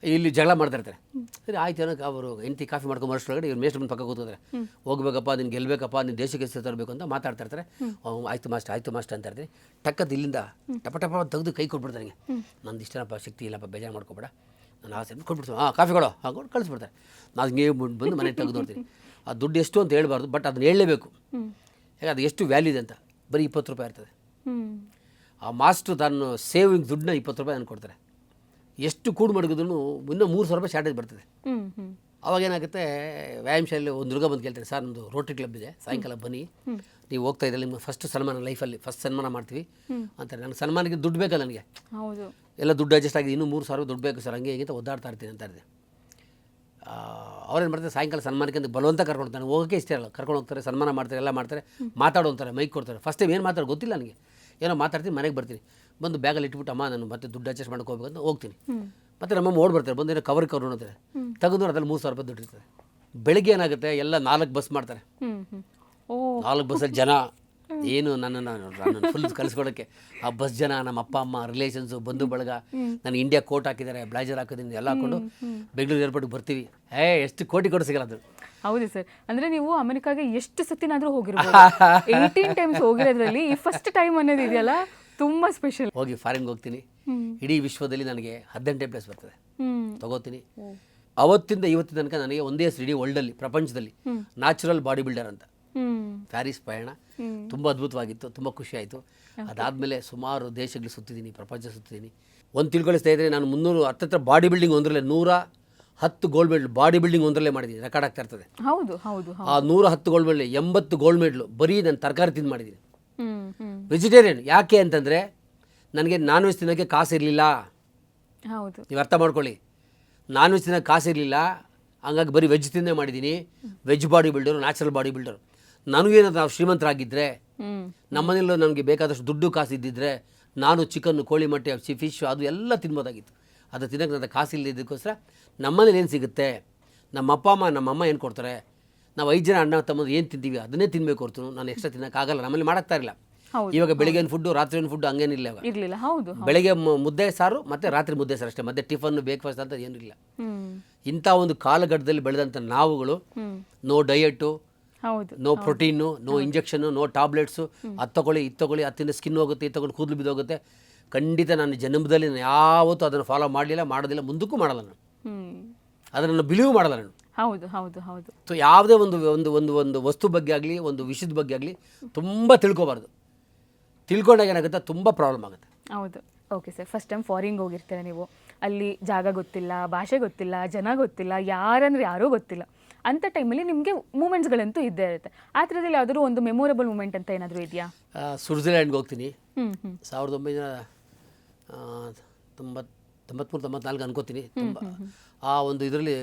ಇಲ್ಲಿ ಜಗಳ ಮಾಡ್ತಾ ಇರ್ತಾರೆ. ಸರಿ ಆಯ್ತು ಏನೋ ಅವರು ಹೆಂಡತಿ ಕಾಫಿ ಮಾಡ್ಕೊಂಡು ಅಷ್ಟೊಳಗಡೆ ಇವ್ರು ಮೇಸ್ಟ್ ಬಂದು ಪಕ್ಕ ಕೂತಾರೆ. ಹೋಗ್ಬೇಕಪ್ಪ, ನೀನು ಗೆಲ್ಬೇಕಪ್ಪ, ನೀನು ದೇಶಕ್ಕೆ ಹೆಸರು ತರಬೇಕು ಅಂತ ಮಾತಾಡ್ತಾ ಇರ್ತಾರೆ. ಆಯ್ತು ಮಾಸ್ಟರ್ ಅಂತ ಇರ್ತೀನಿ. ಟಕ್ಕದ್ದು ಇಲ್ಲಿಂದ ಟಪ ತೆಗೆದು ಕೈ ಕೊಟ್ಬಿಡ್ತಾರೆ. ನನಗೆ ನಂದು ಇಷ್ಟನಪ್ಪ, ಶಕ್ತಿ ಇಲ್ಲಪ್ಪ, ಬೇಜಾರು ಮಾಡ್ಕೊಬೇಡ, ನಾನು ಆಸೆ ಕೊಟ್ಬಿಡ್ತೀನಿ. ಕಾಫಿ ಕೊಡೋ ಹಾಕೊಂಡು ಕಳಿಸ್ಬಿಡ್ತಾರೆ. ನಾನು ಹಿಂಗೆ ಬಂದು ಮನೆ ತೆಗೆದು ನೋಡ್ತೀನಿ. ಆ ದುಡ್ಡು ಎಷ್ಟು ಅಂತ ಹೇಳ್ಬಾರ್ದು, ಬಟ್ ಅದನ್ನ ಹೇಳಲೇಬೇಕು. ಯಾಕೆ ಅದು ಎಷ್ಟು ವ್ಯಾಲ್ಯೂ ಇದೆ ಅಂತ. ಬರೀ 20 ರೂಪಾಯಿ ಇರ್ತದೆ. ಆ ಮಾಸ್ಟ್ರು ತಾನು ಸೇವಿಂಗ್ ದುಡ್ಡನ್ನ 20 ರೂಪಾಯಿ ನನಗೆ ಕೊಡ್ತಾರೆ. ಎಷ್ಟು ಕೂಡು ಮಡಗಿದ್ರು ಇನ್ನೂ 300 ರೂಪಾಯಿ ಶಾರ್ಟೇಜ್ ಬರ್ತದೆ. ಅವಾಗ ಏನಾಗುತ್ತೆ, ವ್ಯಾಯಾಮ ಶಾಲೆಯಲ್ಲಿ ಒಂದು ಹುಡುಗ ಬಂದು ಕೇಳ್ತಾರೆ, ಸರ್ ನಮ್ಮದು ರೋಟರಿ ಕ್ಲಬ್ ಇದೆ, ಸಾಯಂಕಾಲ ಬನ್ನಿ, ನೀವು ಹೋಗ್ತಾ ಇದ್ದರೆ ನಿಮ್ಗೆ ಫಸ್ಟ್ ಸನ್ಮಾನ, ಲೈಫಲ್ಲಿ ಫಸ್ಟ್ ಸನ್ಮಾನ ಮಾಡ್ತೀವಿ ಅಂತಾರೆ. ನನಗೆ ಸನ್ಮಾನಕ್ಕೆ ದುಡ್ಡು ಬೇಕಲ್ಲ, ನನಗೆ ಎಲ್ಲ ದುಡ್ಡು ಅಡ್ಜಸ್ಟ್ ಆಗಿದೆ, ಇನ್ನೂ 3,000 ದುಡ್ಡು ಬೇಕು ಸರ್, ಹಂಗೆ ಹೀಗೆ ಒದ್ದಾಡ್ತಾ ಇರ್ತೀನಿ ಅಂತ ಇರ್ತೀನಿ. ಅವ್ರೇನು ಮಾಡ್ತಾರೆ, ಸಾಯಂಕಾಲ ಸನ್ಮಾನಕ್ಕೆ ಅಂತ ಬಲವಂತ ಕರ್ಕೊಂಡು ಹೋಗ್ತಾನೆ. ಹೋಗೋಕ್ಕೆ ಇಷ್ಟ ಇರಲ್ಲ, ಕರ್ಕೊಂಡು ಹೋಗ್ತಾರೆ, ಸನ್ಮಾನ ಮಾಡ್ತಾರೆ, ಎಲ್ಲ ಮಾಡ್ತಾರೆ, ಮಾತಾಡೋಂತಾರೆ, ಮೈಕ್ ಕೊಡ್ತಾರೆ. ಫಸ್ಟ್ ಟೈಮ್ ಏನು ಮಾತಾಡೋ ಗೊತ್ತಿಲ್ಲ ನನಗೆ, ಏನೋ ಮಾತಾಡ್ತೀನಿ, ಮನೆಗೆ ಬರ್ತೀನಿ, ಬಂದು ಬ್ಯಾಗಲ್ಲಿ ಇಟ್ಬಿಟ್ಟು ಅಮ್ಮ ನಾನು ಮತ್ತೆ ದುಡ್ಡು ಅಡ್ಜಸ್ಟ್ ಮಾಡ್ಕೊಂಡು ಹೋಗ್ಬೇಕಂತ ಹೋಗ್ತೀನಿ. ಮತ್ತು ನಮ್ಮಮ್ಮ ಓಡ್ಬರ್ತಾರೆ, ಬಂದು ಏನೋ ಕವರ್ ನೋಡ್ತಾರೆ, ತೆಗೆದು ಅದ್ರಲ್ಲಿ 3,000 ರೂಪಾಯಿ ದುಡ್ಡು ಇರ್ತದೆ. ಬೆಳಿಗ್ಗೆ ಏನಾಗುತ್ತೆ, ಎಲ್ಲ 4 ಬಸ್ ಮಾಡ್ತಾರೆ. 4 ಬಸ್ಸಲ್ಲಿ ಜನ ಏನು ನನ್ನನ್ನು ಫುಲ್ ಕಲಿಸ್ಕೊಡೋಕ್ಕೆ. ಆ ಬಸ್ ಜನ, ನಮ್ಮ ಅಪ್ಪ ಅಮ್ಮ, ರಿಲೇಷನ್ಸು, ಬಂಧು ಬಳಗ, ನಾನು ಇಂಡಿಯಾ ಕೋಟ್ ಹಾಕಿದ್ದಾರೆ, ಬ್ಲೈಸರ್ ಹಾಕಿದ್ದೀನಿ, ಎಲ್ಲ ಹಾಕೊಂಡು ಬೆಂಗಳೂರು ಏರ್ಪೋರ್ಟ್ಗೆ ಬರ್ತೀವಿ. ಎಷ್ಟು ಕೋಟಿ ಕೊಟ್ಟು ಸಿಗಲ್ಲ ಅದು. ಹೌದು ಸರ್. ಅಂದರೆ ನೀವು ಅಮೆರಿಕಾಗೆ ಎಷ್ಟು ಸತಿನಾದರೂ ಹೋಗಿರ್ಬೋದು. 18 ಟೈಮ್ಸ್ ಹೋಗಿರೋದ್ರಲ್ಲಿ ಈ ಫಸ್ಟ್ ಟೈಮ್ ಅನ್ನೋದು ಇದೆಯಲ್ಲ, ತುಂಬ ಸ್ಪೆಷಲ್. ಹೋಗಿ ಫಾರಿನ್ಗೆ ಹೋಗ್ತೀನಿ, ಇಡೀ ವಿಶ್ವದಲ್ಲಿ ನನಗೆ 18 ಪ್ಲೇಸ್ ಬರ್ತದೆ, ತಗೋತೀನಿ. ಅವತ್ತಿಂದ ಇವತ್ತಿನ ತನಕ ನನಗೆ ಒಂದೇ ಹೆಸರು ಇಡೀ ವರ್ಲ್ಡಲ್ಲಿ, ಪ್ರಪಂಚದಲ್ಲಿ, ನ್ಯಾಚುರಲ್ ಬಾಡಿ ಬಿಲ್ಡರ್ ಅಂತ. ಪ್ಯಾರಿಸ್ ಪಯಣ ತುಂಬ ಅದ್ಭುತವಾಗಿತ್ತು, ತುಂಬ ಖುಷಿ ಆಯಿತು. ಅದಾದಮೇಲೆ ಸುಮಾರು ದೇಶಗಳು ಸುತ್ತಿದ್ದೀನಿ, ಪ್ರಪಂಚ ಸುತ್ತಿದ್ದೀನಿ. ಒಂದು ತಿಳ್ಕೊಳಿಸ್ತಾ ಇದ್ದರೆ, ನಾನು 310 ಬಾಡಿ ಬಿಲ್ಡಿಂಗ್ ಒಂದರಲ್ಲೇ 110 ಗೋಲ್ಡ್ ಮೆಡಲ್ ಬಾಡಿ ಬಿಲ್ಡಿಂಗ್ ಒಂದರಲ್ಲೇ ಮಾಡಿದ್ದೀನಿ, ರೆಕಾರ್ಡ್ ಆಗ್ತಾ ಇರ್ತದೆ. ಹೌದು ಹೌದು. ಆ 110 ಗೋಲ್ಡ್ ಮೆಡಲ್ 80 ಗೋಲ್ಡ್ ಮೆಡಲು ಬರೀ ನಾನು ತರಕಾರಿ ತಿಂದು ಮಾಡಿದ್ದೀನಿ. ವೆಜಿಟೇರಿಯನ್. ಯಾಕೆ ಅಂತಂದರೆ ನನಗೆ ನಾನ್ ವೆಜ್ ತಿನ್ನೋಕ್ಕೆ ಕಾಸು ಇರಲಿಲ್ಲ. ಹೌದು. ನೀವು ಅರ್ಥ ಮಾಡ್ಕೊಳ್ಳಿ, ನಾನ್ ವೆಜ್ ತಿನ್ನೋಕೆ ಕಾಸಿರಲಿಲ್ಲ, ಹಂಗಾಗಿ ಬರೀ ವೆಜ್ ತಿಂದೇ ಮಾಡಿದ್ದೀನಿ. Veg body builder, natural body builder. ನನಗೇನಾದ್ರು ನಾವು ಶ್ರೀಮಂತರಾಗಿದ್ದರೆ, ನಮ್ಮನೇಲೂ ನನಗೆ ಬೇಕಾದಷ್ಟು ದುಡ್ಡು ಕಾಸು ಇದ್ದಿದ್ದರೆ, ನಾನು ಚಿಕನ್ನು, ಕೋಳಿ ಮೊಟ್ಟೆ, ಫಿಶ್ ಅದು ಎಲ್ಲ ತಿನ್ಬೋದಾಗಿತ್ತು. ಅದು ತಿನ್ನೋಕ್ಕೆ ನನ್ನ ಕಾಸು ಇಲ್ಲದಿದ್ದಕ್ಕೋಸ್ಕರ ನಮ್ಮನೇಲಿ ಏನು ಸಿಗುತ್ತೆ, ನಮ್ಮ ಅಪ್ಪ ಅಮ್ಮ ನಮ್ಮಮ್ಮ ಏನು ಕೊಡ್ತಾರೆ, ನಾವು 5 ಜನ ಅಣ್ಣ ತಮ್ಮದು ಏನು ತಿಂತೀವಿ ಅದನ್ನೇ ತಿನ್ನಬೇಕು ಹೊರತು ನಾನು ಎಕ್ಸ್ಟ್ರಾ ತಿನ್ನೋಕ್ಕಾಗಲ್ಲ. ನಮ್ಮಲ್ಲಿ ಮಾಡಾಕ್ತಾ ಇರಲಿಲ್ಲ. ಇವಾಗ ಬೆಳಿಗ್ಗೆ ಫುಡ್ಡು, ರಾತ್ರಿ ಫುಡ್ಡು ಹಂಗೇನಿಲ್ಲ. ಇವಾಗ ಇರಲಿಲ್ಲ. ಹೌದು. ಬೆಳಗ್ಗೆ ಮುದ್ದೆ ಸಾರು ಮತ್ತು ರಾತ್ರಿ ಮುದ್ದೆ ಸಾರು ಅಷ್ಟೇ, ಮತ್ತೆ ಟಿಫನ್ ಬ್ರೇಕ್ಫಾಸ್ಟ್ ಅಂತ ಏನಿಲ್ಲ. ಇಂಥ ಒಂದು ಕಾಲಘಟ್ಟದಲ್ಲಿ ಬೆಳೆದಂಥ ನಾವುಗಳು ನೋ ಡಯಟು, ಹೌದು, no protein, no injection, no tablets, ಅದು ತಗೊಳ್ಳಿ ಇದು ತಗೊಳ್ಳಿ, ಹತ್ತಿನ ಸ್ಕಿನ್ ಹೋಗುತ್ತೆ, ಇದು ತಗೊಂಡು ಕೂದಲು ಬಿದ್ದೋಗುತ್ತೆ. ಖಂಡಿತ ನನ್ನ ಜನ್ಮದಲ್ಲಿ ನಾನು ಯಾವತ್ತೂ ಅದನ್ನು ಫಾಲೋ ಮಾಡಲಿಲ್ಲ, ಮಾಡೋದಿಲ್ಲ, ಮುಂದಕ್ಕೂ ಮಾಡಲ್ಲ ನಾನು. ಅದನ್ನು ಬಿಲೀವ್ ಮಾಡಲ್ಲ ನಾನು. ಹೌದು ಹೌದು ಹೌದು. ಸೊ ಯಾವುದೇ ಒಂದು ಒಂದು ಒಂದು ಒಂದು ವಸ್ತು ಬಗ್ಗೆ ಆಗಲಿ, ಒಂದು ವಿಷಯದ ಬಗ್ಗೆ ಆಗಲಿ ತುಂಬ ತಿಳ್ಕೊಬಾರ್ದು. ತಿಳ್ಕೊಂಡಾಗ ಏನಾಗುತ್ತೆ, ತುಂಬ ಪ್ರಾಬ್ಲಮ್ ಆಗುತ್ತೆ. ಹೌದು. ಓಕೆ ಸರ್, ಫಸ್ಟ್ ಟೈಮ್ ಫಾರಿನ್ಗೆ ಹೋಗಿರ್ತೀರ ನೀವು, ಅಲ್ಲಿ ಜಾಗ ಗೊತ್ತಿಲ್ಲ, ಭಾಷೆ ಗೊತ್ತಿಲ್ಲ, ಜನ ಗೊತ್ತಿಲ್ಲ, ಯಾರಂದ್ರೆ ಯಾರೂ ಗೊತ್ತಿಲ್ಲ. ಅಂಥ ಟೈಮಲ್ಲಿ ನಿಮಗೆ ಮೂಮೆಂಟ್ಸ್ಗಳಂತೂ ಇದ್ದೇ ಇರುತ್ತೆ. ಆ ಥರದಲ್ಲಿ ಯಾವುದಾದ್ರು ಒಂದು ಮೆಮೊರೇಬಲ್ ಮೂಮೆಂಟ್ ಅಂತ ಏನಾದರೂ ಇದೆಯಾ? ಸ್ವಿಟ್ಜರ್ಲ್ಯಾಂಡ್ಗೆ ಹೋಗ್ತೀನಿ. 1993-94 ಅನ್ಕೋತೀನಿ. ಆ ಒಂದು ಇದರಲ್ಲಿ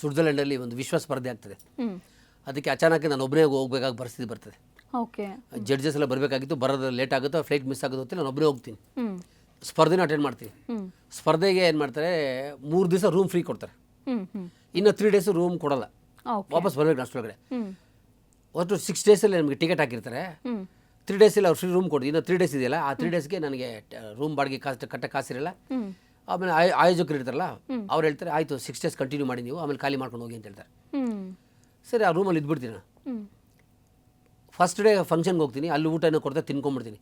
ಸ್ವಿಟ್ಜರ್ಲ್ಯಾಂಡಲ್ಲಿ ಒಂದು ವಿಶ್ವ ಸ್ಪರ್ಧೆ ಆಗ್ತದೆ. ಅದಕ್ಕೆ ಅಚಾನಕ್ ನಾನು ಒಬ್ಬನೇ ಹೋಗ್ಬೇಕಾಗಿ ಪರಿಸ್ಥಿತಿ ಬರ್ತದೆ. ಓಕೆ. ಜಡ್ಜಸ್ ಎಲ್ಲ ಬರಬೇಕಾಗಿತ್ತು, ಬರೋದು ಲೇಟ್ ಆಗುತ್ತೋ, ಫ್ಲೈಟ್ ಮಿಸ್ ಆಗೋದು ಹೊತ್ತಿಲ್ಲ, ನಾನು ಒಬ್ಬನೇ ಹೋಗ್ತೀನಿ. ಸ್ಪರ್ಧೆನ ಅಟೆಂಡ್ ಮಾಡ್ತೀನಿ. ಸ್ಪರ್ಧೆಗೆ ಏನು ಮಾಡ್ತಾರೆ, 3 ದಿವಸ ರೂಮ್ ಫ್ರೀ ಕೊಡ್ತಾರೆ. ಇನ್ನು 3 ಡೇಸು ರೂಮ್ ಕೊಡಲ್ಲ, ವಾಪಸ್ ಬರಬೇಕು ಅಷ್ಟೊಳಗಡೆ. ಒಟ್ಟು 6 ಡೇಸಲ್ಲಿ ನಮಗೆ ಟಿಕೆಟ್ ಹಾಕಿರ್ತಾರೆ. 3 ಡೇಸಲ್ಲಿ ಅವ್ರು ಫ್ರೀ ರೂಮ್ ಕೊಡ್ತೀವಿ. ಇನ್ನು 3 ಡೇಸ್ ಇದೆಯಲ್ಲ, ಆ 3 ಡೇಸ್ಗೆ ನನಗೆ ರೂಮ್ ಬಾಡಿಗೆ ಕಟ್ಟಕ್ಕೆ ಕಾಸಿರಲ್ಲ. ಆಮೇಲೆ ಆಯೋಜಕರು ಇರ್ತಾರಲ್ಲ, ಅವ್ರು ಹೇಳ್ತಾರೆ ಆಯಿತು 6 ಡೇಸ್ ಕಂಟಿನ್ಯೂ ಮಾಡಿ ನೀವು, ಆಮೇಲೆ ಖಾಲಿ ಮಾಡ್ಕೊಂಡು ಹೋಗಿ ಅಂತ ಹೇಳ್ತಾರೆ. ಸರಿ, ಆ ರೂಮಲ್ಲಿ ಇದ್ಬಿಡ್ತೀನಿ ನಾನು. ಫಸ್ಟ್ ಡೇ ಫಂಕ್ಷನ್ಗೆ ಹೋಗ್ತೀನಿ, ಅಲ್ಲಿ ಊಟ ಏನೋ ಕೊಡ್ತಾರೆ, ತಿನ್ಕೊಂಡ್ಬಿಡ್ತೀನಿ.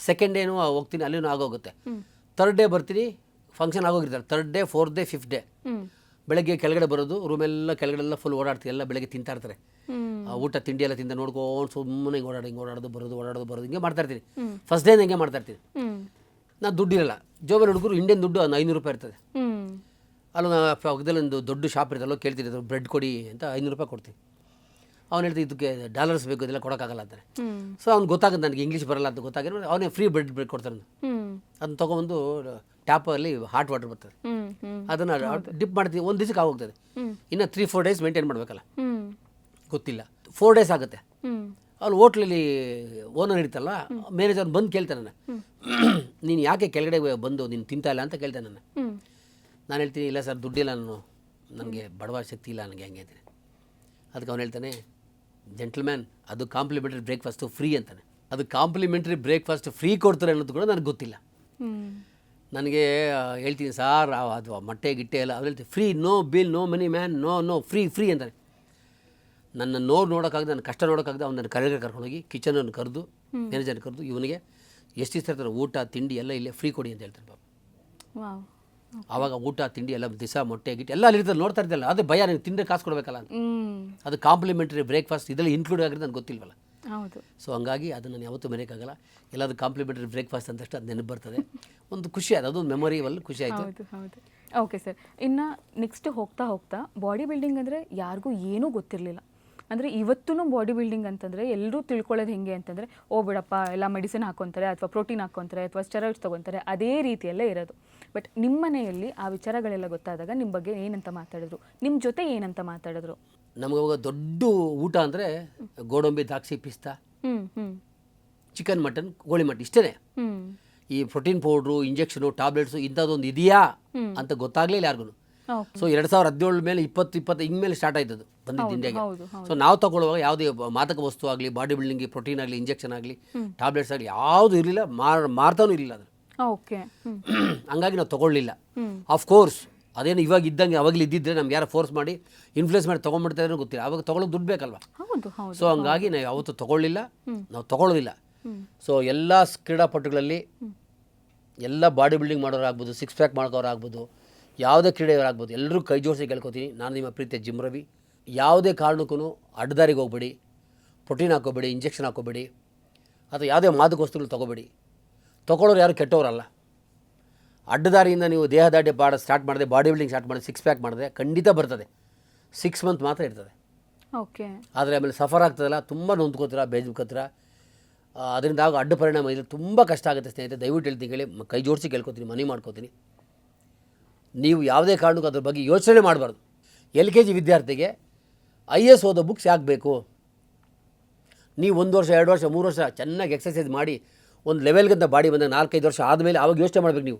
ಸೆಕೆಂಡ್ ಡೇನೂ ಹೋಗ್ತೀನಿ, ಅಲ್ಲಿನೂ ಆಗೋಗುತ್ತೆ. ಥರ್ಡ್ ಡೇ ಬರ್ತೀನಿ, ಫಂಕ್ಷನ್ ಆಗೋಗಿರ್ತಾರೆ. 3rd day, 4th day, 5th day ಬೆಳಗ್ಗೆ ಕೆಳಗಡೆ ಬರೋದು, ರೂಮೆಲ್ಲ ಕೆಳಗಡೆಲ್ಲ ಫುಲ್ ಓಡಾಡ್ತೀವಿ. ಎಲ್ಲ ಬೆಳಗ್ಗೆ ತಿಂತಾ ಇರ್ತಾರೆ, ಊಟ ತಿಂಡಿ ಎಲ್ಲ ತಿಂದ ನೋಡ್ಕೊಂಡು ಸುಮ್ಮನೆ ಹಿಂಗೆ ಓಡಾಡೋದು ಬರೋದು ಹಿಂಗೆ ಮಾಡ್ತಾ ಇರ್ತೀನಿ. ಫಸ್ಟ್ ಡೇ ಹಿಂಗೆ ಮಾಡ್ತಾ ಇರ್ತೀನಿ. ನಾನು ದುಡ್ಡಿರಲ್ಲ, ಜೋಬಲ್ಲಿ ಹುಡುಗರು ಇಂಡಿಯನ್ ದುಡ್ಡು 500 ರೂಪಾಯಿ ಇರ್ತದೆ. ಅಲ್ಲೂ ಪಕ್ಕದಲ್ಲಿ ಒಂದು ದೊಡ್ಡ ಶಾಪ್ ಇರ್ತಲ್ಲ, ಕೇಳ್ತೀನಿ ಬ್ರೆಡ್ ಕೊಡಿ ಅಂತ 500 ರೂಪಾಯಿ ಕೊಡ್ತೀನಿ. ಅವ್ನು ಹೇಳ್ತೀನಿ ಇದಕ್ಕೆ ಡಾಲರ್ಸ್ ಬೇಕು, ಇದೆಲ್ಲ ಕೊಡೋಕ್ಕಾಗಲ್ಲ ಅಂತಾನೆ. ಸೊ ಅವ್ನು ಗೊತ್ತಾಗುತ್ತೆ ನನಗೆ ಇಂಗ್ಲೀಷ್ ಬರಲ್ಲ ಅಂತ ಗೊತ್ತಾಗಿರೋ ಅವನೇ ಫ್ರೀ ಬ್ರೆಡ್ ಕೊಡ್ತಾನೆ. ಅದನ್ನ ತೊಗೊಂಬಂದು ಟ್ಯಾಪಲ್ಲಿ ಹಾಟ್ ವಾಟರ್ ಬರ್ತದೆ, ಅದನ್ನು ಡಿಪ್ ಮಾಡ್ತೀವಿ. 1 ದಿವಸಕ್ಕೆ ಆಗೋಗ್ತದೆ. ಇನ್ನು 3-4 ಡೇಸ್ ಮೇಂಟೈನ್ ಮಾಡಬೇಕಲ್ಲ, ಗೊತ್ತಿಲ್ಲ. 4 ಡೇಸ್ ಆಗುತ್ತೆ. ಅವ್ನು ಹೋಟ್ಲಲ್ಲಿ ಓನರ್ ಇರ್ತಲ್ಲ, ಮ್ಯಾನೇಜರ್ ಬಂದು ಕೇಳ್ತಾನೆ ನನ್ನ, ನೀನು ಯಾಕೆ ಕೆಳಗಡೆ ಬಂದು ನೀನು ತಿಂತಾ ಇಲ್ಲ ಅಂತ ಕೇಳ್ತಾನೆ ನನ್ನ. ನಾನು ಹೇಳ್ತೀನಿ ಇಲ್ಲ ಸರ್, ದುಡ್ಡಿಲ್ಲ, ನನಗೆ ಬಡವ ಶಕ್ತಿ ಇಲ್ಲ ನನಗೆ ಹಂಗೆ ಅಂತೀನಿ. ಅದಕ್ಕೆ ಅವ್ನು ಹೇಳ್ತಾನೆ, ಜೆಂಟಲ್ಮ್ಯಾನ್, ಅದು ಕಾಂಪ್ಲಿಮೆಂಟ್ರಿ ಬ್ರೇಕ್ಫಾಸ್ಟು ಫ್ರೀ ಅಂತಾನೆ. ಅದು ಕಾಂಪ್ಲಿಮೆಂಟ್ರಿ ಬ್ರೇಕ್ಫಾಸ್ಟ್ ಫ್ರೀ ಕೊಡ್ತಾರೆ ಅನ್ನೋದು ಕೂಡ ನನಗೆ ಗೊತ್ತಿಲ್ಲ. ನನಗೆ ಹೇಳ್ತೀನಿ ಸಾರ್, ಅದು ಮೊಟ್ಟೆ ಗಿಟ್ಟೆ ಎಲ್ಲ ಅವ್ರು ಹೇಳ್ತೀನಿ, free, no bill, no money man, no free ಅಂತಾನೆ. ನನ್ನ ನೋಡೋಕ್ಕಾಗದೆ, ನನ್ನ ಕಷ್ಟ ನೋಡೋಕ್ಕಾಗದೆ ಅವ್ನು ನನ್ನ ಕೆಳಗಡೆ ಕರ್ಕೊಂಡೋಗಿ ಕಿಚನನ್ನು ಕರೆದು, ಮ್ಯಾನೇಜರ್ನ ಕರೆದು, ಇವನಿಗೆ ಎಷ್ಟು ದಿವಸ ಇರ್ತಾರೆ ಊಟ ತಿಂಡಿ ಎಲ್ಲ ಇಲ್ಲೇ ಫ್ರೀ ಕೊಡಿ ಅಂತ ಹೇಳ್ತಾರೆ ಪಾಪ. ಆವಾಗ ಊಟ ತಿಂಡಿ ಎಲ್ಲ ದಿವಸ ಮೊಟ್ಟೆ ಗಿಟ್ಟೆ ಎಲ್ಲ ಅಲ್ಲಿ ಇರ್ತದೆ, ನೋಡ್ತಾ ಇದ್ದಲ್ಲ. ಅದೇ ಭಯ, ನೀವು ತಿಂದರೆ ಕಾಸು ಕೊಡಬೇಕಲ್ಲ ಅಂತ. ಅದು ಕಾಂಪ್ಲಿಮೆಂಟ್ರಿ ಬ್ರೇಕ್ಫಾಸ್ಟ್ ಇದರಲ್ಲಿ ಇನ್ಕ್ಲೂಡ್ ಆಗಿರೋದು ನನಗೆ ಗೊತ್ತಿಲ್ವಲ್ಲ. ಹೌದು. ಸೊ ಹಂಗಾಗಿ ಅದನ್ನು ನಾನು ಯಾವತ್ತೂ ಮರೆಯೋಕ್ಕಾಗಲ್ಲ. ಎಲ್ಲದು ಕಾಂಪ್ಲಿಮೆಂಟ್ರಿ ಬ್ರೇಕ್ಫಾಸ್ಟ್ ಅಂತಷ್ಟು ಅದು ನೆನಪು ಬರ್ತದೆ. ಒಂದು ಖುಷಿ, ಅದೊಂದು ಮೆಮೊರಿಬಲ್ ಖುಷಿ ಆಯಿತು. ಹೌದು. ಓಕೆ ಸರ್, ಇನ್ನು ನೆಕ್ಸ್ಟ್ ಹೋಗ್ತಾ ಬಾಡಿ ಬಿಲ್ಡಿಂಗ್ ಅಂದರೆ ಯಾರಿಗೂ ಏನೂ ಗೊತ್ತಿರಲಿಲ್ಲ. ಅಂದರೆ ಇವತ್ತೂ ಬಾಡಿ ಬಿಲ್ಡಿಂಗ್ ಅಂತಂದರೆ ಎಲ್ಲರೂ ತಿಳ್ಕೊಳ್ಳೋದು ಹೆಂಗೆ ಅಂತಂದರೆ, ಓ ಬಿಡಪ್ಪ ಎಲ್ಲ ಮೆಡಿಸಿನ್ ಹಾಕ್ಕೊತಾರೆ, ಅಥವಾ ಪ್ರೋಟೀನ್ ಹಾಕ್ಕೊತಾರೆ, ಅಥವಾ ಸ್ಟೆರಾಯ್ಡ್ಸ್ ತೊಗೊತಾರೆ, ಅದೇ ರೀತಿಯಲ್ಲೇ ಇರೋದು. ಬಟ್ ನಿಮ್ಮ ಮನೆಯಲ್ಲಿ ಆ ವಿಚಾರಗಳೆಲ್ಲ ಗೊತ್ತಾದಾಗ ನಿಮ್ಮ ಬಗ್ಗೆ ಏನಂತ ಮಾತಾಡಿದ್ರು, ನಿಮ್ಮ ಜೊತೆ ಏನಂತ ಮಾತಾಡಿದ್ರು? ನಮಗೆ ಅವಾಗ ದೊಡ್ಡ ಊಟ ಅಂದರೆ ಗೋಡಂಬಿ, ದ್ರಾಕ್ಷಿ, ಪಿಸ್ತಾ, ಚಿಕನ್, ಮಟನ್, ಕೋಳಿ ಮಟನ್ ಇಷ್ಟೇ. ಈ ಪ್ರೋಟೀನ್ ಪೌಡ್ರು, ಇಂಜೆಕ್ಷನು, ಟ್ಯಾಬ್ಲೆಟ್ಸು ಇಂಥದ್ದೊಂದು ಇದೆಯಾ ಅಂತ ಗೊತ್ತಾಗಲಿಲ್ಲ ಯಾರಿಗೂ. ಸೊ 2017 ಮೇಲೆ 2020 ಹಿಂಗೆ ಮೇಲೆ ಸ್ಟಾರ್ಟ್ ಆಯ್ತದು ಬಂದಿದ್ದು ಇಂಡಿಯಾಗೆ. ಸೊ ನಾವು ತಗೊಳ್ಳುವಾಗ ಯಾವುದೇ ಮಾದಕ ವಸ್ತು ಆಗಲಿ, ಬಾಡಿ ಬಿಲ್ಡಿಂಗ್ಗೆ ಪ್ರೋಟೀನ್ ಆಗಲಿ, ಇಂಜೆಕ್ಷನ್ ಆಗಲಿ, ಟ್ಯಾಬ್ಲೆಟ್ಸ್ ಆಗಲಿ ಯಾವುದು ಇರಲಿಲ್ಲ, ಮಾರ್ತಾನೂ ಇರಲಿಲ್ಲ ಅದು. ಓಕೆ. ಹಂಗಾಗಿ ನಾವು ತೊಗೊಳ್ಳಿಲ್ಲ. ಆಫ್ಕೋರ್ಸ್ ಅದೇನು ಇವಾಗ ಇದ್ದಂಗೆ ಅವಾಗಲಿ ಇದ್ದಿದ್ರೆ ನಮ್ಗೆ ಯಾರು ಫೋರ್ಸ್ ಮಾಡಿ ಇನ್ಫ್ಲೂಯೆನ್ಸ್ ಮಾಡಿ ತೊಗೊಂಡ್ಬಿಡ್ತಾ ಇದ್ರೂ ಗೊತ್ತಿಲ್ಲ. ಅವಾಗ ತೊಗೊಳ್ಳೋದು ದುಡ್ಡು ಬೇಕಲ್ವ. ಸೊ ಹಂಗಾಗಿ ನಾವು ಯಾವತ್ತೂ ತೊಗೊಳ್ಳಿಲ್ಲ, ನಾವು ತೊಗೊಳ್ಳೋದಿಲ್ಲ. ಸೊ ಎಲ್ಲ ಕ್ರೀಡಾಪಟುಗಳಲ್ಲಿ, ಎಲ್ಲ ಬಾಡಿ ಬಿಲ್ಡಿಂಗ್ ಮಾಡೋರಾಗ್ಬೋದು, 6 ಪ್ಯಾಕ್ ಮಾಡ್ಕೋರಾಗ್ಬೋದು, ಯಾವುದೇ ಕ್ರೀಡೆಯವರಾಗ್ಬೋದು, ಎಲ್ಲರೂ ಕೈ ಜೋಡಿಸಿ ಕೇಳ್ಕೊತೀನಿ. ನಾನು ನಿಮ್ಮ ಪ್ರೀತಿಯ ಜಿಮ್ ರವಿ. ಯಾವುದೇ ಕಾರಣಕ್ಕೂ ಅಡ್ಡದಾರಿಗೆ ಹೋಗ್ಬೇಡಿ, ಪ್ರೋಟೀನ್ ಹಾಕೋಬೇಡಿ, ಇಂಜೆಕ್ಷನ್ ಹಾಕೋಬೇಡಿ, ಅಥವಾ ಯಾವುದೇ ಮಾದಕ ವಸ್ತುಗಳು ತೊಗೋಬೇಡಿ. ತೊಗೊಳ್ಳೋರು ಯಾರು ಕೆಟ್ಟವರಲ್ಲ. ಅಡ್ಡದಾರಿಯಿಂದ ನೀವು ದೇಹದಾಢ್ಯ ಸ್ಟಾರ್ಟ್ ಮಾಡಿದೆ, ಬಾಡಿ ಬಿಲ್ಡಿಂಗ್ ಸ್ಟಾರ್ಟ್ ಮಾಡಿದೆ, 6 ಪ್ಯಾಕ್ ಮಾಡಿದೆ, ಖಂಡಿತ ಬರ್ತದೆ. 6 ಮಂತ್ ಮಾತ್ರ ಇರ್ತದೆ. ಓಕೆ. ಆದರೆ ಆಮೇಲೆ ಸಫರ್ ಆಗ್ತದಲ್ಲ, ತುಂಬ ನೊಂದ್ಕೋತೀರ, ಬೇಜಾರ್ಕೋತೀರ. ಅದರಿಂದ ಆಗ ಅಡ್ಡ ಪರಿಣಾಮ ಇದೆ, ತುಂಬ ಕಷ್ಟ ಆಗುತ್ತೆ ಸ್ನೇಹಿತರೆ. ದಯವಿಟ್ಟು ಹೇಳ್ತೀನಿ, ಕೇಳಿ, ಕೈ ಜೋಡಿಸಿ ಕೇಳ್ಕೊತೀನಿ, ಮನೆ ಮಾಡ್ಕೋತೀನಿ. ನೀವು ಯಾವುದೇ ಕಾರಣಕ್ಕೂ ಅದ್ರ ಬಗ್ಗೆ ಯೋಚನೆ ಮಾಡಬಾರ್ದು. LKG ವಿದ್ಯಾರ್ಥಿಗೆ IAS ಓದೋ ಬುಕ್ಸ್ ಯಾಕೆ ಬೇಕು? ನೀವು 1 ವರ್ಷ 2 ವರ್ಷ 3 ವರ್ಷ ಚೆನ್ನಾಗಿ ಎಕ್ಸಸೈಸ್ ಮಾಡಿ ಒಂದು ಲೆವೆಲ್ಗಿಂತ ಬಾಡಿ ಬಂದಾಗ 4-5 ವರ್ಷ ಆದಮೇಲೆ ಆವಾಗ ಯೋಚನೆ ಮಾಡಬೇಕು ನೀವು.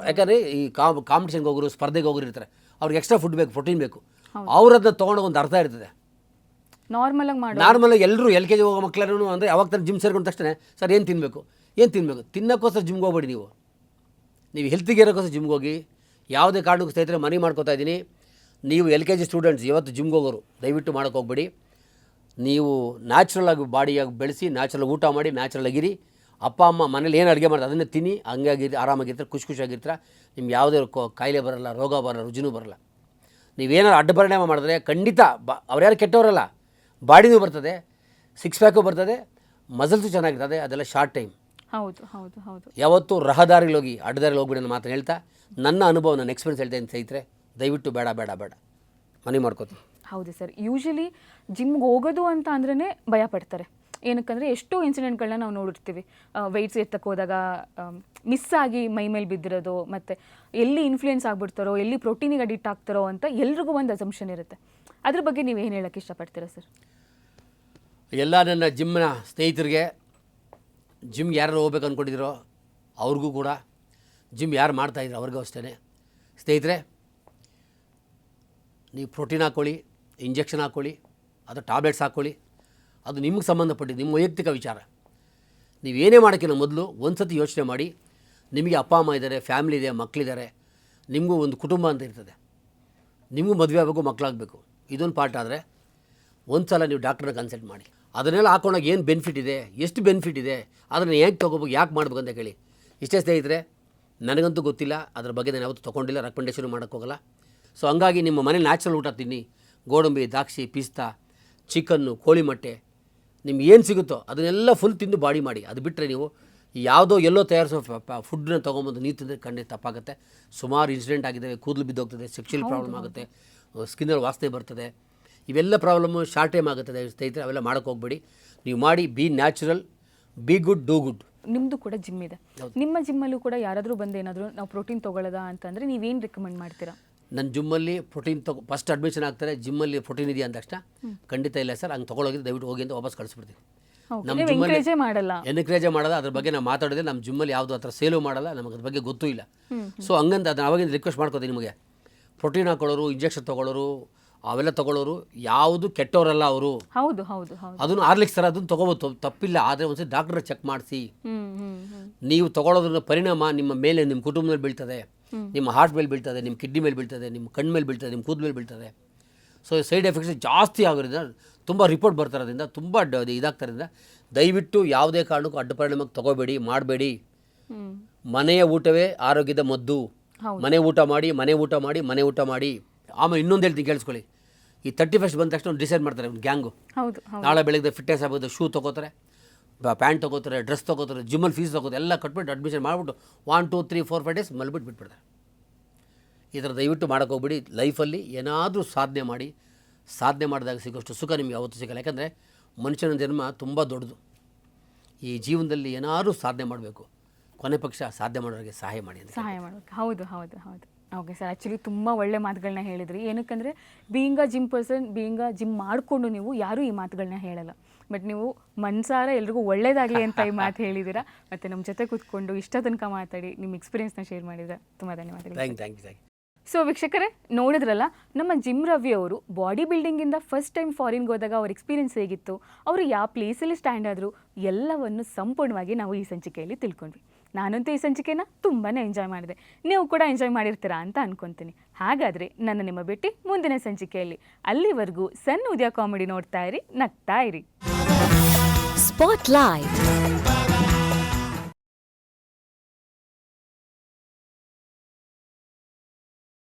ಯಾಕಂದರೆ ಈ ಕಾಂಪಿಟೇಷನ್ಗೆ ಹೋಗೋರು, ಸ್ಪರ್ಧೆಗೆ ಹೋಗೋರು ಇರ್ತಾರೆ, ಅವ್ರಿಗೆ ಎಕ್ಸ್ಟ್ರಾ ಫುಡ್ ಬೇಕು, ಪ್ರೋಟೀನ್ ಬೇಕು. ಅವ್ರು ಅದನ್ನ ತೊಗೊಂಡೋಗಿ ಒಂದು ಅರ್ಥ ಇರ್ತದೆ. ನಾರ್ಮಲಾಗಿ ಎಲ್ಲರೂ LKG ಹೋಗೋ ಮಕ್ಕಳೂ ಅಂದರೆ ಅವಾಗ ತಾನು ಜಿಮ್ ಸೇರ್ಕೊಂಡ ತಕ್ಷಣ ಸರ್ ಏನು ತಿನ್ನಬೇಕು ತಿನ್ನೋಕ್ಕೋಸ್ಕರ ಜಿಮ್ಗೆ ಹೋಗ್ಬೇಡಿ. ನೀವು ಹೆಲ್ತಿಗೆ ಇರೋಕ್ಕೋಸ್ಕರ ಜಿಮ್ಗೆ ಹೋಗಿ. ಯಾವುದೇ ಕಾರಣಕ್ಕೂ ಸ್ನೇಹಿತರೆ ಮನವಿ ಮಾಡ್ಕೋತಾ ಇದ್ದೀನಿ, ನೀವು LKG ಸ್ಟೂಡೆಂಟ್ಸ್ ಇವತ್ತು ಜಿಮ್ಗೆ ಹೋಗೋರು ದಯವಿಟ್ಟು ಮಾಡೋಕ್ಕೆ ಹೋಗ್ಬೇಡಿ. ನೀವು ನ್ಯಾಚುರಲಾಗಿ ಬಾಡಿಯಾಗಿ ಬೆಳೆಸಿ, ನ್ಯಾಚುರಲ್ ಊಟ ಮಾಡಿ, ನ್ಯಾಚುರಲ್ ಆಗಿರಿ. ಅಪ್ಪ ಅಮ್ಮ ಮನೇಲಿ ಏನು ಅಡುಗೆ ಮಾಡ್ತಾರೆ ಅದನ್ನೇ ತಿನ್ನಿ, ಹಂಗಾಗಿ ಆರಾಮಾಗಿರ್ತಾರೆ, ಖುಷಿಯಾಗಿರ್ತಾರೆ. ನಿಮ್ಗೆ ಯಾವುದೇ ಕಾಯಿಲೆ ಬರಲ್ಲ, ರೋಗ ಬರಲ್ಲ, ರುಜಿನೂ ಬರಲ್ಲ. ನೀವೇನಾದ್ರು ಅಡ್ಡ ಪರಿಣಾಮ ಮಾಡಿದ್ರೆ ಖಂಡಿತ ಅವ್ರು ಯಾರು ಕೆಟ್ಟವರಲ್ಲ, ಬಾಡಿನೂ ಬರ್ತದೆ, 6 ಪ್ಯಾಕು ಬರ್ತದೆ, ಮಸಲ್ಸು ಚೆನ್ನಾಗಿರ್ತದೆ. ಅದೆಲ್ಲ ಶಾರ್ಟ್ ಟೈಮ್. ಹೌದು ಹೌದು ಹೌದು. ಯಾವತ್ತೂ ರಹದಾರಿಲಿ ಹೋಗಿ ಅಡ್ಡದಾರಿಲಿ ಹೋಗ್ಬಿಡಿ ಅನ್ನೋ ಮಾತನ್ನು ಹೇಳ್ತಾ, ನನ್ನ ಅನುಭವ, ನನ್ನ ಎಕ್ಸ್ಪೀರಿಯನ್ಸ್ ಹೇಳ್ತಾ ಇದ್ದೀನಿ ಸ್ನೇಹಿತರೆ, ದಯವಿಟ್ಟು ಬೇಡ ಮನೆ ಮಾಡ್ಕೋತೀನಿ. ಹೌದು ಸರ್, ಯೂಶಲಿ ಜಿಮ್ಗೆ ಹೋಗೋದು ಅಂತ ಅಂದ್ರೇ ಭಯ ಪಡ್ತಾರೆ. ಏನಕ್ಕಂದರೆ ಎಷ್ಟೋ ಇನ್ಸಿಡೆಂಟ್ಗಳನ್ನ ನಾವು ನೋಡಿರ್ತೀವಿ. ವೆಯ್ಟ್ಸ್ ಎತ್ತಕ್ಕೆ ಹೋದಾಗ ಮಿಸ್ ಆಗಿ ಮೈ ಮೇಲೆ ಬಿದ್ದಿರೋದು, ಮತ್ತು ಎಲ್ಲಿ ಇನ್ಫ್ಲೂಯೆನ್ಸ್ ಆಗಿಬಿಡ್ತಾರೋ, ಎಲ್ಲಿ ಪ್ರೋಟೀನಿಗೆ ಅಡಿಕ್ಟ್ ಆಗ್ತಾರೋ ಅಂತ ಎಲ್ರಿಗೂ ಒಂದು ಅಸಂಪ್ಷನ್ ಇರುತ್ತೆ. ಅದ್ರ ಬಗ್ಗೆ ನೀವು ಏನು ಹೇಳೋಕ್ಕೆ ಇಷ್ಟಪಡ್ತೀರಾ ಸರ್? ಎಲ್ಲ ನನ್ನ ಜಿಮ್ನ ಸ್ನೇಹಿತರಿಗೆ, ಜಿಮ್ಗೆ ಯಾರು ಹೋಗ್ಬೇಕು ಅಂದ್ಕೊಂಡಿದ್ದೀರೋ ಅವ್ರಿಗೂ ಕೂಡ, ಜಿಮ್ ಯಾರು ಮಾಡ್ತಾಯಿದ್ರು ಅವ್ರಿಗೂ ಅಷ್ಟೇ. ಸ್ನೇಹಿತರೆ, ನೀವು ಪ್ರೋಟೀನ್ ಹಾಕ್ಕೊಳ್ಳಿ, ಇಂಜೆಕ್ಷನ್ ಹಾಕ್ಕೊಳ್ಳಿ, ಅದು ಟ್ಯಾಬ್ಲೆಟ್ಸ್ ಹಾಕ್ಕೊಳ್ಳಿ, ಅದು ನಿಮ್ಗೆ ಸಂಬಂಧಪಟ್ಟಿದ್ದು, ನಿಮ್ಮ ವೈಯಕ್ತಿಕ ವಿಚಾರ. ನೀವೇನೇ ಮಾಡೋಕ್ಕಿಂತ ಮೊದಲು ಒಂದು ಸತಿ ಯೋಚನೆ ಮಾಡಿ. ನಿಮಗೆ ಅಪ್ಪ ಅಮ್ಮ ಇದ್ದಾರೆ, ಫ್ಯಾಮಿಲಿ ಇದೆ, ಮಕ್ಕಳಿದ್ದಾರೆ, ನಿಮಗೂ ಒಂದು ಕುಟುಂಬ ಅಂತ ಇರ್ತದೆ, ನಿಮಗೂ ಮದುವೆ ಆಗಬೇಕು, ಮಕ್ಕಳಾಗಬೇಕು. ಇದೊಂದು ಪಾರ್ಟ್ ಆದರೆ ಒಂದು ಸಲ ನೀವು ಡಾಕ್ಟ್ರನ್ನ ಕನ್ಸಲ್ಟ್ ಮಾಡಿ. ಅದನ್ನೆಲ್ಲ ಹಾಕೊಂಡಾಗ ಏನು ಬೆನಿಫಿಟ್ ಇದೆ, ಎಷ್ಟು ಬೆನಿಫಿಟ್ ಇದೆ, ಅದನ್ನು ಹೇಗೆ ತೊಗೋಬೇಕು, ಯಾಕೆ ಮಾಡ್ಬೇಕು ಅಂತ ಕೇಳಿ. ಇಷ್ಟೇ ಸ್ನೇಹಿತರೆ, ನನಗಂತೂ ಗೊತ್ತಿಲ್ಲ, ಅದ್ರ ಬಗ್ಗೆ ನಾನು ಯಾವತ್ತೂ ತೊಗೊಂಡಿಲ್ಲ, ರೆಕಮೆಂಡೇಷನ್ ಮಾಡೋಕ್ಕೋಗಲ್ಲ. ಸೊ ಹಂಗಾಗಿ ನಿಮ್ಮ ಮನೆ ನ್ಯಾಚುರಲ್ ಊಟ ತಿನ್ನಿ. ಗೋಡಂಬಿ, ದ್ರಾಕ್ಷಿ, ಪಿಸ್ತಾ, ಚಿಕನ್ನು, ಕೋಳಿ ಮೊಟ್ಟೆ, ನಿಮ್ಗೆ ಏನು ಸಿಗುತ್ತೋ ಅದನ್ನೆಲ್ಲ ಫುಲ್ ತಿಂದು ಬಾಡಿ ಮಾಡಿ. ಅದು ಬಿಟ್ಟರೆ ನೀವು ಯಾವುದೋ ಎಲ್ಲೋ ತಯಾರಿಸೋ ಫುಡ್ನ ತೊಗೊಂಬಂದು ನೀವು ತಿಂದರೆ ಖಂಡಿತ ತಪ್ಪಾಗುತ್ತೆ. ಸುಮಾರು ಇನ್ಸಿಡೆಂಟ್ ಆಗಿದ್ದಾವೆ, ಕೂದಲು ಬಿದ್ದೋಗ್ತದೆ, ಸೆಕ್ಷುವಲ್ ಪ್ರಾಬ್ಲಮ್ ಆಗುತ್ತೆ, ಸ್ಕಿನ್ನಲ್ಲಿ ವಾಸನೆ ಬರ್ತದೆ, ಇವೆಲ್ಲ ಪ್ರಾಬ್ಲಮ್ಮು ಶಾರ್ಟ್ ಟೈಮ್ ಆಗುತ್ತದೆ ಸ್ನೇಹಿತರೆ. ಅವೆಲ್ಲ ಮಾಡೋಕ್ಕೆ ಹೋಗ್ಬೇಡಿ. ನೀವು ಮಾಡಿ, B natural, be good, do good. ನಿಮ್ಮದು ಕೂಡ ಜಿಮ್ ಇದೆ, ನಿಮ್ಮ ಜಿಮ್ಮಲ್ಲೂ ಕೂಡ ಯಾರಾದರೂ ಬಂದು ಏನಾದರೂ ನಾವು ಪ್ರೋಟೀನ್ ತೊಗೊಳ್ಳೋದಾ ಅಂತಂದರೆ ನೀವೇನು ರೆಕಮೆಂಡ್ ಮಾಡ್ತೀರಾ? ನನ್ನ ಜಿಮ್ಮಲ್ಲಿ ಪ್ರೋಟೀನ್ ಫಸ್ಟ್ ಅಡ್ಮಿಷನ್ ಆಗ್ತಾರೆ, ಜಿಮ್ಮಲ್ಲಿ ಪ್ರೋಟೀನ್ ಇದೆಯಾ ಅಂದ ತಕ್ಷಣ ಖಂಡಿತ ಇಲ್ಲ ಸರ್, ಹಂಗೆ ತೊಗೊಳೋಗಿದ್ದು ದಯವಿಟ್ಟು ಹೋಗಿ ಅಂತ ವಾಪಸ್ ಕಳಿಸ್ಬಿಡ್ತೀನಿ. ನಮ್ಮ ಜಿಮ್ಮಲ್ಲಿ ಎನ್ಕರೇಜೇ ಮಾಡಲ್ಲ, ಅದ್ರ ಬಗ್ಗೆ ನಾವು ಮಾತಾಡೋದೇ. ನಮ್ಮ ಜಿಮ್ಮಲ್ಲಿ ಯಾವುದೋ ಹತ್ರ ಸೇಲು ಮಾಡಲ್ಲ, ನಮಗೆ ಅದ್ರ ಬಗ್ಗೆ ಗೊತ್ತೂ ಇಲ್ಲ. ಸೊ ಹಂಗಂತ ಅದನ್ನ ಅವಾಗಿಂದ ರಿಕ್ವೆಸ್ಟ್ ಮಾಡ್ಕೋತೀನಿ ನಿಮಗೆ. ಪ್ರೋಟೀನ್ ಹಾಕೊಳ್ಳೋರು, ಇಂಜೆಕ್ಷನ್ ತೊಗೊಳ್ಳೋರು, ಅವೆಲ್ಲ ತೊಗೊಳ್ಳೋರು ಯಾವುದು ಕೆಟ್ಟವರಲ್ಲ ಅವರು. ಹೌದು ಹೌದು ಹೌದು. ಅದನ್ನು ಆರ್ಲಿಕ್ಸ್ ಥರ ಅದನ್ನು ತೊಗೋಬೋದು, ತಪ್ಪಿಲ್ಲ. ಆದರೆ ಒಂದ್ಸರಿ ಡಾಕ್ಟ್ರ ಚೆಕ್ ಮಾಡಿಸಿ. ನೀವು ತೊಗೊಳ್ಳೋದ್ರ ಪರಿಣಾಮ ನಿಮ್ಮ ಮೇಲೆ, ನಿಮ್ಮ ಕುಟುಂಬದ ಮೇಲೆ ಬೀಳ್ತದೆ, ನಿಮ್ಮ ಹಾರ್ಟ್ ಮೇಲೆ ಬೀಳ್ತದೆ, ನಿಮ್ಮ ಕಿಡ್ನಿ ಮೇಲೆ ಬೀಳ್ತದೆ, ನಿಮ್ಮ ಕಣ್ಣು ಮೇಲೆ ಬೀಳ್ತದೆ, ನಿಮ್ಮ ಕೂದಲು ಮೇಲೆ ಬೀಳ್ತದೆ. ಸೊ ಸೈಡ್ ಎಫೆಕ್ಟ್ಸ್ ಜಾಸ್ತಿ ಆಗೋದ್ರಿಂದ, ತುಂಬ ರಿಪೋರ್ಟ್ ಬರ್ತಾರೋದ್ರಿಂದ, ತುಂಬ ಇದಾಗ್ತಾರಿಂದ ದಯವಿಟ್ಟು ಯಾವುದೇ ಕಾರಣಕ್ಕೂ ಅಡ್ಡ ಪರಿಣಾಮಕ್ಕೆ ತೊಗೋಬೇಡಿ, ಮಾಡಬೇಡಿ. ಮನೆಯ ಊಟವೇ ಆರೋಗ್ಯದ ಮದ್ದು. ಮನೆ ಊಟ ಮಾಡಿ. ಆಮೇಲೆ ಇನ್ನೊಂದು ಹೇಳ್ತೀನಿ ಕೇಳಿಸ್ಕೊಳ್ಳಿ. ಈ 31st ಬಂದ ತಕ್ಷಣ ಡಿಸೈಡ್ ಮಾಡ್ತಾರೆ ಒಂದು ಗ್ಯಾಂಗು. ನಾಳೆ ಬೆಳಗ್ಗೆ ಫಿಟ್ನೆಸ್ ಆಗೋದು, ಶೂ ತೊಗೋತಾರೆ, ಪ್ಯಾಂಟ್ ತೊಗೋತಾರೆ, ಡ್ರೆಸ್ ತೊಗೋತಾರೆ, ಜಿಮ್ಮಲ್ಲಿ ಫೀಸ್ ತೊಗೋತಾರೆ, ಎಲ್ಲ ಕಟ್ಬಿಟ್ಟು ಅಡ್ಮಿಷನ್ ಮಾಡಿಬಿಟ್ಟು 1 2 3 4 5 ಡೇಸ್ ಮಲ್ಬಿಟ್ಟು ಬಿಟ್ಬಿಡ್ತಾರೆ. ಈ ಥರ ದಯವಿಟ್ಟು ಮಾಡೋಕ್ಕೆ ಹೋಗ್ಬಿಡಿ. ಲೈಫಲ್ಲಿ ಏನಾದರೂ ಸಾಧನೆ ಮಾಡಿ, ಸಾಧನೆ ಮಾಡಿದಾಗ ಸಿಗೋಷ್ಟು ಸುಖ ನಿಮಗೆ ಯಾವತ್ತೂ ಸಿಗಲ್ಲ. ಯಾಕಂದರೆ ಮನುಷ್ಯನ ಜನ್ಮ ತುಂಬ ದೊಡ್ಡದು. ಈ ಜೀವನದಲ್ಲಿ ಏನಾದರೂ ಸಾಧನೆ ಮಾಡಬೇಕು, ಕೊನೆ ಪಕ್ಷ ಸಾಧನೆ ಮಾಡೋರಿಗೆ ಸಹಾಯ ಮಾಡಿ ಅಂತ ಸಹಾಯ ಮಾಡಬೇಕು. ಹೌದು ಹೌದು ಹೌದು. ಓಕೆ ಸರ್, ಆ್ಯಕ್ಚುಲಿ ತುಂಬ ಒಳ್ಳೆ ಮಾತುಗಳನ್ನ ಹೇಳಿದ್ರಿ. ಏನಕ್ಕಂದರೆ being a gym person, being a gym ಮಾಡಿಕೊಂಡು ನೀವು ಯಾರೂ ಈ ಮಾತುಗಳನ್ನ ಹೇಳಲ್ಲ, ಬಟ್ ನೀವು ಮನಸಾರ ಎಲ್ರಿಗೂ ಒಳ್ಳೇದಾಗಲಿ ಅಂತ ಈ ಮಾತು ಹೇಳಿದ್ದೀರಾ. ಮತ್ತು ನಮ್ಮ ಜೊತೆ ಕೂತ್ಕೊಂಡು ಇಷ್ಟ ತನಕ ಮಾತಾಡಿ ನಿಮ್ಮ ಎಕ್ಸ್ಪೀರಿಯನ್ಸ್ನ ಶೇರ್ ಮಾಡಿದ್ರೆ ತುಂಬ ಧನ್ಯವಾದಗಳು. Thank you. ಸೊ ವೀಕ್ಷಕರೇ, ನೋಡಿದ್ರಲ್ಲ ನಮ್ಮ ಜಿಮ್ ರವಿ ಅವರು ಬಾಡಿ ಬಿಲ್ಡಿಂಗಿಂದ ಫಸ್ಟ್ ಟೈಮ್ ಫಾರಿನ್ಗೆ ಹೋದಾಗ ಅವ್ರ ಎಕ್ಸ್ಪೀರಿಯನ್ಸ್ ಹೇಗಿತ್ತು, ಅವರು ಯಾವ ಪ್ಲೇಸಲ್ಲಿ ಸ್ಟ್ಯಾಂಡ್ ಆದರು, ಎಲ್ಲವನ್ನು ಸಂಪೂರ್ಣವಾಗಿ ನಾವು ಈ ಸಂಚಿಕೆಯಲ್ಲಿ ತಿಳ್ಕೊಂಡ್ವಿ. ನಾನಂತೂ ಈ ಸಂಚಿಕೆನ ತುಂಬಾ ಎಂಜಾಯ್ ಮಾಡಿದೆ, ನೀವು ಕೂಡ ಎಂಜಾಯ್ ಮಾಡಿರ್ತೀರಾ ಅಂತ ಅನ್ಕೊತೀನಿ. ಹಾಗಾದರೆ ನಿಮ್ಮ ಭೇಟಿ ಮುಂದಿನ ಸಂಚಿಕೆಯಲ್ಲಿ. ಅಲ್ಲಿವರೆಗೂ ಸಣ್ಣ ಉದಯ ಕಾಮಿಡಿ ನೋಡ್ತಾ ಇರಿ, ನಗ್ತಾ ಇರಿ. ಸ್ಪಾಟ್ಲೈಟ್.